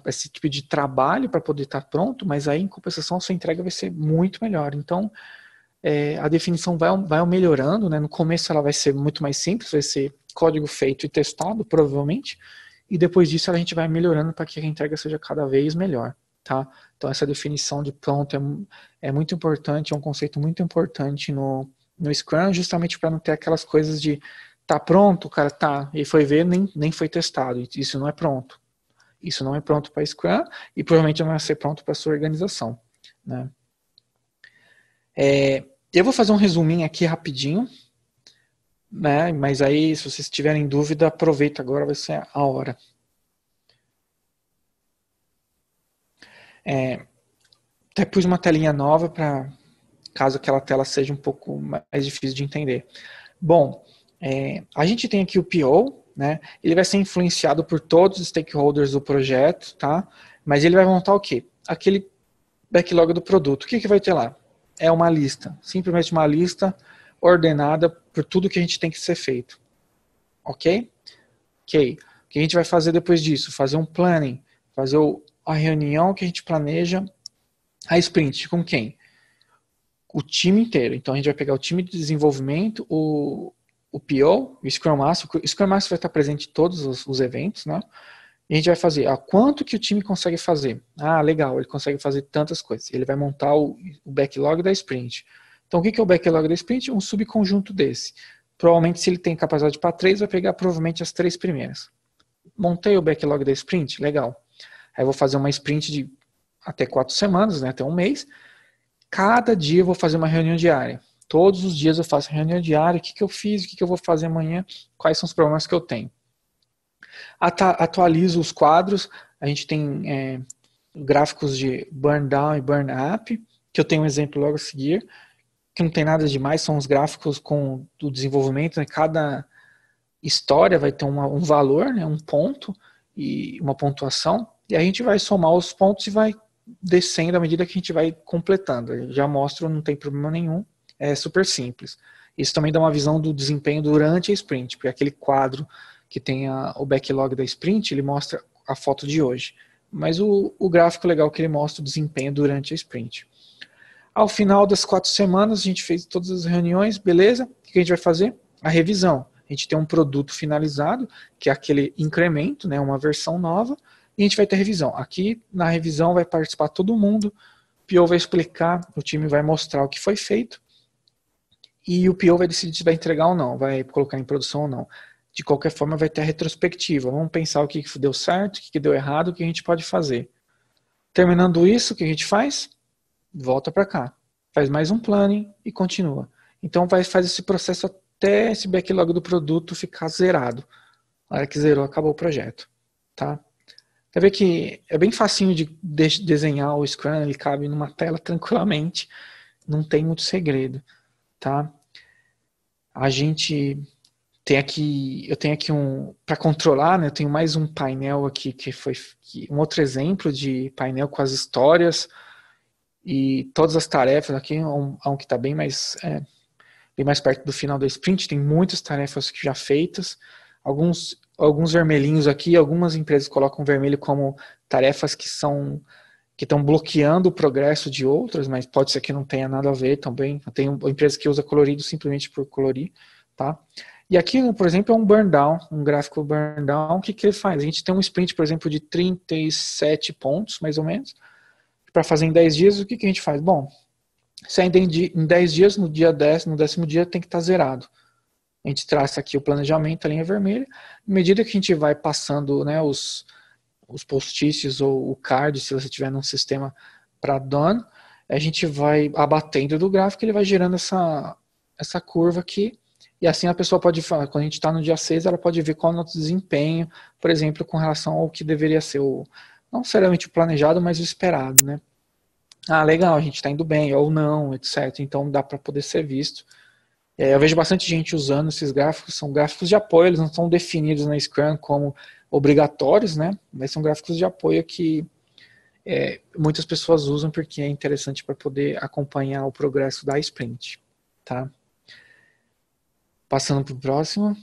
esse tipo de trabalho para poder estar pronto, mas aí em compensação a sua entrega vai ser muito melhor. Então a definição vai melhorando, né? No começo ela vai ser muito mais simples, vai ser código feito e testado, provavelmente, e depois disso a gente vai melhorando para que a entrega seja cada vez melhor. Tá? Então essa definição de pronto é muito importante, é um conceito muito importante no Scrum, justamente para não ter aquelas coisas de tá pronto, o cara tá, e foi ver, nem foi testado, isso não é pronto. Isso não é pronto para Scrum e provavelmente não vai ser pronto para sua organização. Né? Eu vou fazer um resuminho aqui rapidinho, né? Mas aí se vocês tiverem dúvida, aproveita agora, vai ser a hora. Até pus uma telinha nova para caso aquela tela seja um pouco mais difícil de entender. Bom, a gente tem aqui o PO, né? Ele vai ser influenciado por todos os stakeholders do projeto, tá? Mas ele vai montar o quê? Aquele backlog do produto. O que vai ter lá? É uma lista, simplesmente uma lista ordenada por tudo que a gente tem que ser feito. Ok? Ok. O que a gente vai fazer depois disso? Fazer um planning, fazer a reunião que a gente planeja a sprint. Com quem? O time inteiro. Então a gente vai pegar o time de desenvolvimento, o PO, o Scrum Master. O Scrum Master vai estar presente em todos os eventos, né? E a gente vai fazer, quanto que o time consegue fazer? Ah, legal, ele consegue fazer tantas coisas. Ele vai montar o backlog da sprint. Então o que é o backlog da sprint? Um subconjunto desse. Provavelmente se ele tem capacidade para 3, vai pegar provavelmente as 3 primeiras. Montei o backlog da sprint? Legal. Aí eu vou fazer uma sprint de até 4 semanas, né, até um mês. Cada dia eu vou fazer uma reunião diária. Todos os dias eu faço reunião diária. O que eu fiz, o que eu vou fazer amanhã, quais são os problemas que eu tenho. Atualizo os quadros. A gente tem gráficos de burn down e burn up, que eu tenho um exemplo logo a seguir, que não tem nada demais, são os gráficos com o desenvolvimento, né? Cada história vai ter um valor, né? Um ponto e uma pontuação, e a gente vai somar os pontos e vai descendo à medida que a gente vai completando. Eu já mostro, não tem problema nenhum, é super simples. Isso também dá uma visão do desempenho durante a sprint, porque aquele quadro que tem o backlog da sprint, ele mostra a foto de hoje. Mas o gráfico legal é que ele mostra o desempenho durante a sprint. Ao final das 4 semanas, a gente fez todas as reuniões, beleza? O que a gente vai fazer? A revisão. A gente tem um produto finalizado, que é aquele incremento, né, uma versão nova, e a gente vai ter revisão. Aqui, na revisão, vai participar todo mundo, o PO vai explicar, o time vai mostrar o que foi feito, e o PO vai decidir se vai entregar ou não, vai colocar em produção ou não. De qualquer forma, vai ter a retrospectiva. Vamos pensar o que deu certo, o que deu errado, o que a gente pode fazer. Terminando isso, o que a gente faz? Volta para cá. Faz mais um planning e continua. Então, faz esse processo até esse backlog do produto ficar zerado. Na hora que zerou, acabou o projeto. Tá? Quer ver que é bem facinho de desenhar o Scrum, ele cabe numa tela tranquilamente. Não tem muito segredo. Tá? A gente eu tenho aqui para controlar, né? Eu tenho mais um painel aqui um outro exemplo de painel com as histórias e todas as tarefas aqui, um que está bem mais perto do final da sprint, tem muitas tarefas já feitas, alguns vermelhinhos aqui, algumas empresas colocam vermelho como tarefas que estão bloqueando o progresso de outras, mas pode ser que não tenha nada a ver também. Tem empresa que usa colorido simplesmente por colorir, tá? E aqui, por exemplo, é um burn down, um gráfico burn down. O que ele faz? A gente tem um sprint, por exemplo, de 37 pontos, mais ou menos, para fazer em 10 dias. O que a gente faz? Bom, se ainda em 10 dias, no dia 10, no 10º dia, tem que estar zerado. A gente traça aqui o planejamento, a linha vermelha. À medida que a gente vai passando, né, os post-its ou o card, se você tiver num sistema para done, a gente vai abatendo do gráfico, ele vai gerando essa curva aqui, e assim a pessoa pode falar, quando a gente está no dia 6, ela pode ver qual é o nosso desempenho, por exemplo, com relação ao que deveria ser, não necessariamente o planejado, mas o esperado, né? Ah, legal, a gente está indo bem, ou não, etc. Então dá para poder ser visto. Eu vejo bastante gente usando esses gráficos, são gráficos de apoio, eles não estão definidos na Scrum como obrigatórios, né? Mas são gráficos de apoio que muitas pessoas usam porque é interessante para poder acompanhar o progresso da sprint, tá? Passando para o próximo.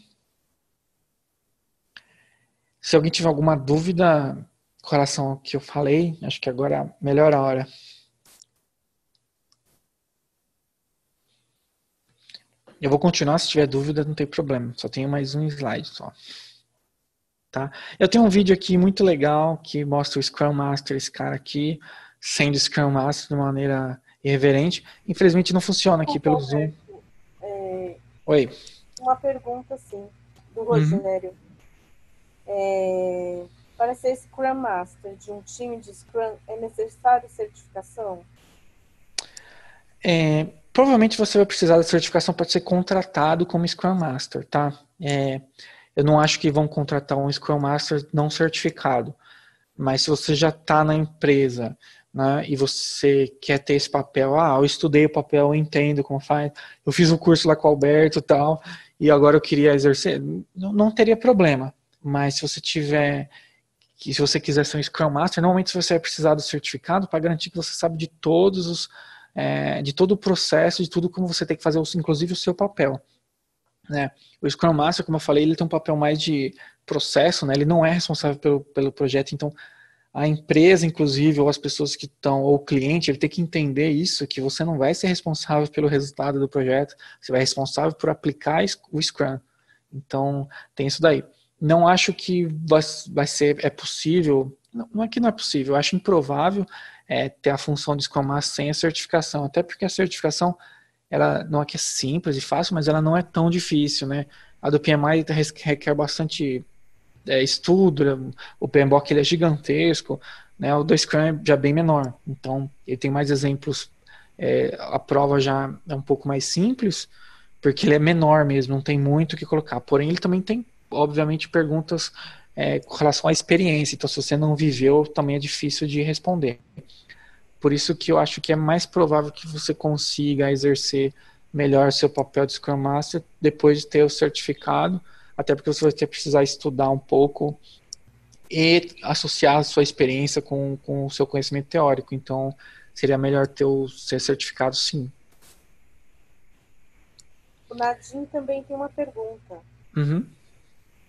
Se alguém tiver alguma dúvida com relação ao que eu falei, acho que agora é a melhor hora. Eu vou continuar, se tiver dúvida, não tem problema. Só tenho mais um slide só. Tá? Eu tenho um vídeo aqui muito legal que mostra o Scrum Master, esse cara aqui, sendo Scrum Master de maneira irreverente. Infelizmente não funciona aqui pelo Zoom. Oi. Uma pergunta, assim, do Rogério. Para ser Scrum Master de um time de Scrum, é necessário certificação? Provavelmente você vai precisar da certificação para ser contratado como Scrum Master, tá? Eu não acho que vão contratar um Scrum Master não certificado, mas se você já está na empresa, né, e você quer ter esse papel, eu estudei o papel, eu entendo como faz, eu fiz o curso lá com o Alberto e tal, e agora eu queria exercer, não teria problema, mas se você se você quiser ser um Scrum Master, normalmente você vai precisar do certificado para garantir que você sabe de de todo o processo, de tudo como você tem que fazer, inclusive o seu papel. Né? O Scrum Master, como eu falei, ele tem um papel mais de processo, né? Ele não é responsável pelo projeto, então a empresa, inclusive, ou as pessoas que estão, ou o cliente, ele tem que entender isso, que você não vai ser responsável pelo resultado do projeto, você vai ser responsável por aplicar o Scrum. Então, tem isso daí. Não acho que é possível, não é que não é possível, eu acho improvável ter a função de Scrum Master sem a certificação, até porque a certificação, ela não é que é simples e fácil, mas ela não é tão difícil, né? A do PMI requer bastante estudo, o PMBOK ele é gigantesco, né? O do Scrum já é bem menor, então ele tem mais exemplos, a prova já é um pouco mais simples, porque ele é menor mesmo, não tem muito o que colocar, porém ele também tem, obviamente, perguntas com relação à experiência, então se você não viveu, também é difícil de responder. Por isso que eu acho que é mais provável que você consiga exercer melhor seu papel de Scrum Master depois de ter o certificado, até porque você vai ter que precisar estudar um pouco e associar a sua experiência com o seu conhecimento teórico. Então, seria melhor ser certificado, sim. O Nadim também tem uma pergunta. Uhum.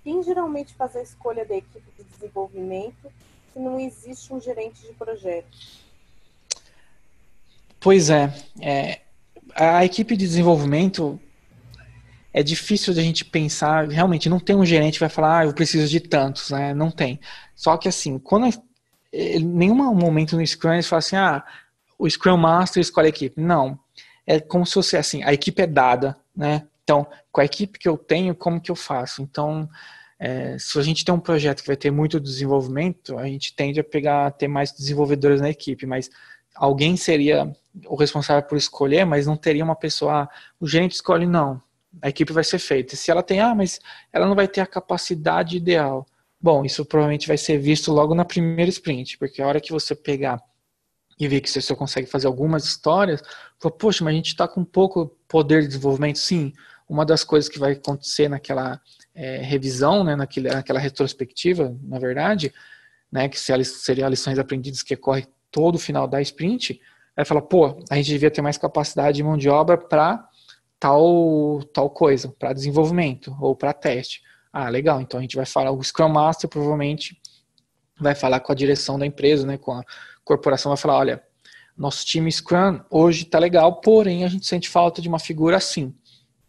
Quem geralmente faz a escolha da equipe de desenvolvimento se não existe um gerente de projeto? Pois a equipe de desenvolvimento é difícil de a gente pensar, realmente não tem um gerente que vai falar, eu preciso de tantos, né? Não tem. Só que assim, em nenhum momento no Scrum eles falam assim, o Scrum Master escolhe a equipe. Não. É como se fosse assim, a equipe é dada, né? Então, com a equipe que eu tenho, como que eu faço? Então, se a gente tem um projeto que vai ter muito desenvolvimento, a gente tende a ter mais desenvolvedores na equipe, mas alguém seria o responsável por escolher, mas não teria uma pessoa, o gerente escolhe, não. A equipe vai ser feita. Se ela tem, mas ela não vai ter a capacidade ideal. Bom, isso provavelmente vai ser visto logo na primeira sprint, porque a hora que você pegar e ver que você só consegue fazer algumas histórias, fala, poxa, mas a gente está com pouco poder de desenvolvimento, sim. uma das coisas que vai acontecer naquela revisão, né, naquela retrospectiva, na verdade, né, que seria lições aprendidas que ocorre todo final da sprint, vai falar, pô, a gente devia ter mais capacidade de mão de obra para tal coisa, para desenvolvimento ou para teste. Ah, legal, então a gente vai falar, o Scrum Master provavelmente vai falar com a direção da empresa, né, com a corporação, vai falar, olha, nosso time Scrum hoje está legal, porém a gente sente falta de uma figura assim.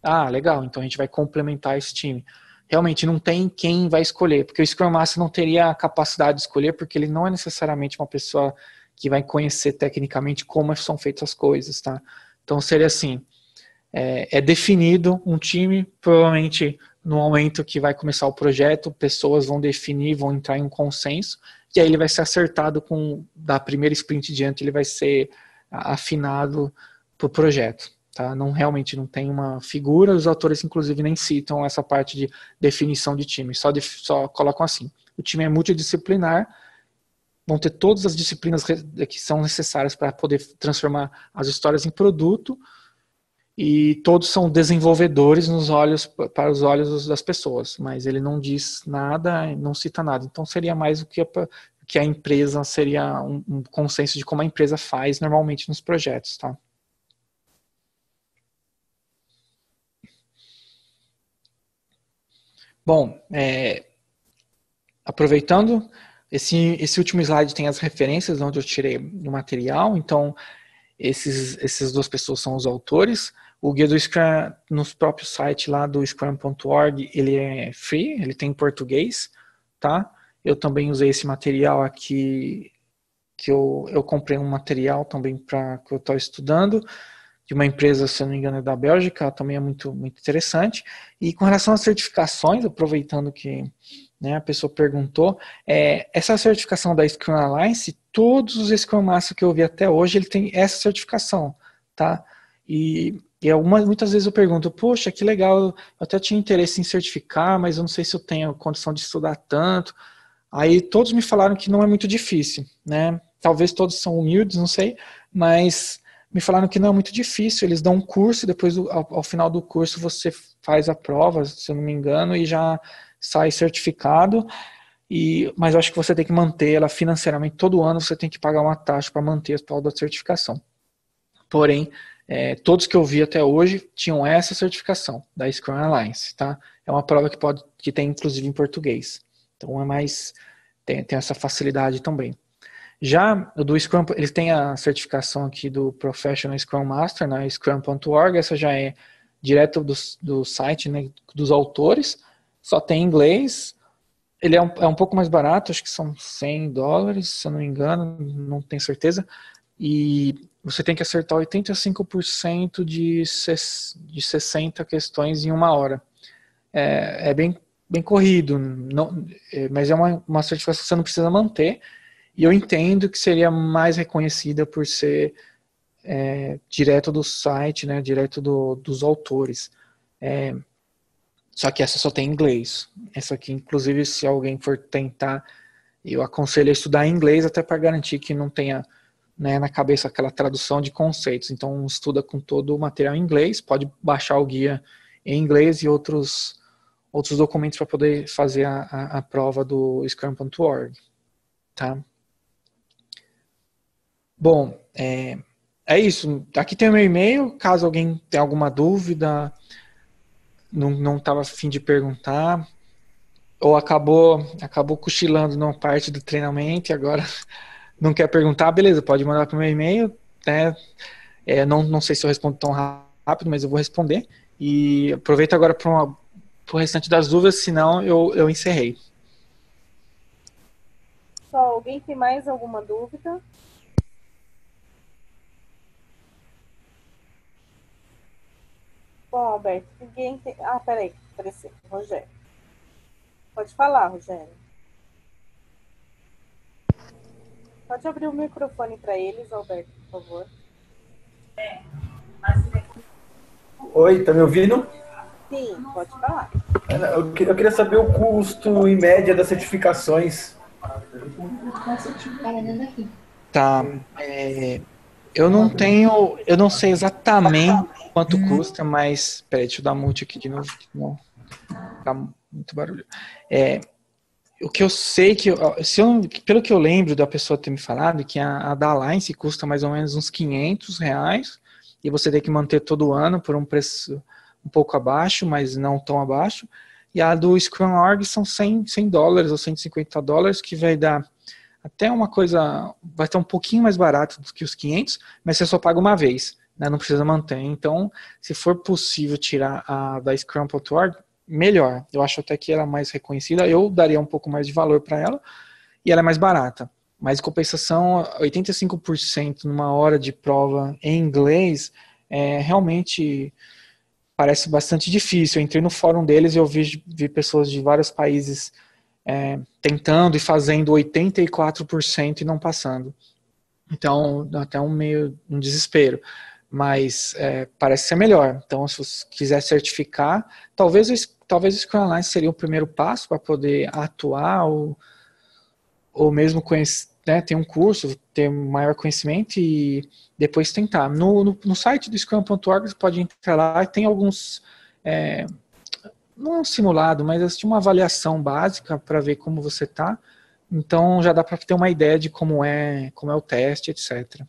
Ah, legal, então a gente vai complementar esse time. Realmente não tem quem vai escolher, porque o Scrum Master não teria a capacidade de escolher, porque ele não é necessariamente uma pessoa que vai conhecer tecnicamente como são feitas as coisas, tá? Então seria assim, definido um time, provavelmente no momento que vai começar o projeto, pessoas vão definir, vão entrar em um consenso, e aí ele vai ser acertado da primeira sprint diante, ele vai ser afinado para o projeto. Tá? Realmente não tem uma figura, os autores inclusive nem citam essa parte de definição de time, só colocam assim, o time é multidisciplinar, vão ter todas as disciplinas que são necessárias para poder transformar as histórias em produto, e todos são desenvolvedores para os olhos das pessoas, mas ele não diz nada, não cita nada, então seria mais o que a empresa, seria um consenso de como a empresa faz normalmente nos projetos, tá? Bom, aproveitando, esse último slide tem as referências onde eu tirei do material, então essas duas pessoas são os autores. O guia do Scrum, no próprio site lá do scrum.org, ele é free, ele tem em português, tá? Eu também usei esse material aqui, que eu comprei um material também para que eu estou estudando, de uma empresa, se eu não me engano, é da Bélgica, também é muito, muito interessante. E com relação às certificações, aproveitando que, né, a pessoa perguntou, essa certificação da Scrum Alliance, todos os Scrum Master que eu vi até hoje, ele tem essa certificação, tá? E muitas vezes eu pergunto, poxa, que legal, eu até tinha interesse em certificar, mas eu não sei se eu tenho condição de estudar tanto. Aí todos me falaram que não é muito difícil, né? Talvez todos são humildes, não sei, mas me falaram que não é muito difícil, eles dão um curso, e depois ao final do curso você faz a prova, se eu não me engano, e já sai certificado, mas eu acho que você tem que manter ela financeiramente, todo ano você tem que pagar uma taxa para manter a tal da certificação. Porém, todos que eu vi até hoje tinham essa certificação da Scrum Alliance, tá? É uma prova que tem inclusive em português, então tem essa facilidade também. Já o do Scrum, eles têm a certificação aqui do Professional Scrum Master, na scrum.org, essa já é direto do site, né, dos autores, só tem em inglês, ele é um pouco mais barato, acho que são $100, se eu não me engano, não tenho certeza, e você tem que acertar 85% de 60 questões em 1 hora. É bem corrido, mas é uma certificação que você não precisa manter, e eu entendo que seria mais reconhecida por ser direto do site, né, direto dos autores. Só que essa só tem em inglês. Essa aqui, inclusive, se alguém for tentar, eu aconselho a estudar em inglês até para garantir que não tenha, né, na cabeça aquela tradução de conceitos. Então, estuda com todo o material em inglês, pode baixar o guia em inglês e outros documentos para poder fazer a prova do scrum.org. Tá? Bom, é isso. Aqui tem o meu e-mail, caso alguém tenha alguma dúvida, não estava a fim de perguntar, ou acabou cochilando na parte do treinamento e agora não quer perguntar, beleza, pode mandar para o meu e-mail, né? Não sei se eu respondo tão rápido, mas eu vou responder. E aproveito agora para o restante das dúvidas, senão eu encerrei. Só alguém tem mais alguma dúvida? Bom, Alberto, ninguém tem... peraí, apareceu, Rogério. Pode falar, Rogério. Pode abrir o microfone para eles, Alberto, por favor. Oi, tá me ouvindo? Sim, pode falar. Eu queria saber o custo em média das certificações. Tá. Eu não sei exatamente quanto custa, mas... Peraí, deixa eu dar mute aqui de novo, não tá muito barulho. O que eu sei que, pelo que eu lembro da pessoa ter me falado, que a da Alliance custa mais ou menos uns R$ 500, e você tem que manter todo ano por um preço um pouco abaixo, mas não tão abaixo. E a do Scrum.org são $100 ou $150, que vai dar até uma coisa, vai estar um pouquinho mais barato do que os 500, mas você só paga uma vez, né? Não precisa manter. Então, se for possível tirar a da Scrum.org, melhor. Eu acho até que ela é mais reconhecida. Eu daria um pouco mais de valor para ela e ela é mais barata. Mas em compensação, 85% numa hora de prova em inglês realmente parece bastante difícil. Eu entrei no fórum deles e eu vi pessoas de vários países tentando e fazendo 84% e não passando. Então, dá até um desespero. Mas parece ser melhor. Então, se você quiser certificar, talvez o Scrum Alliance seria o primeiro passo para poder atuar ou mesmo conhecer, né, ter um curso, ter maior conhecimento e depois tentar. No site do Scrum.org você pode entrar lá e tem alguns, não um simulado, mas assim, uma avaliação básica para ver como você está. Então já dá para ter uma ideia de como é o teste, etc.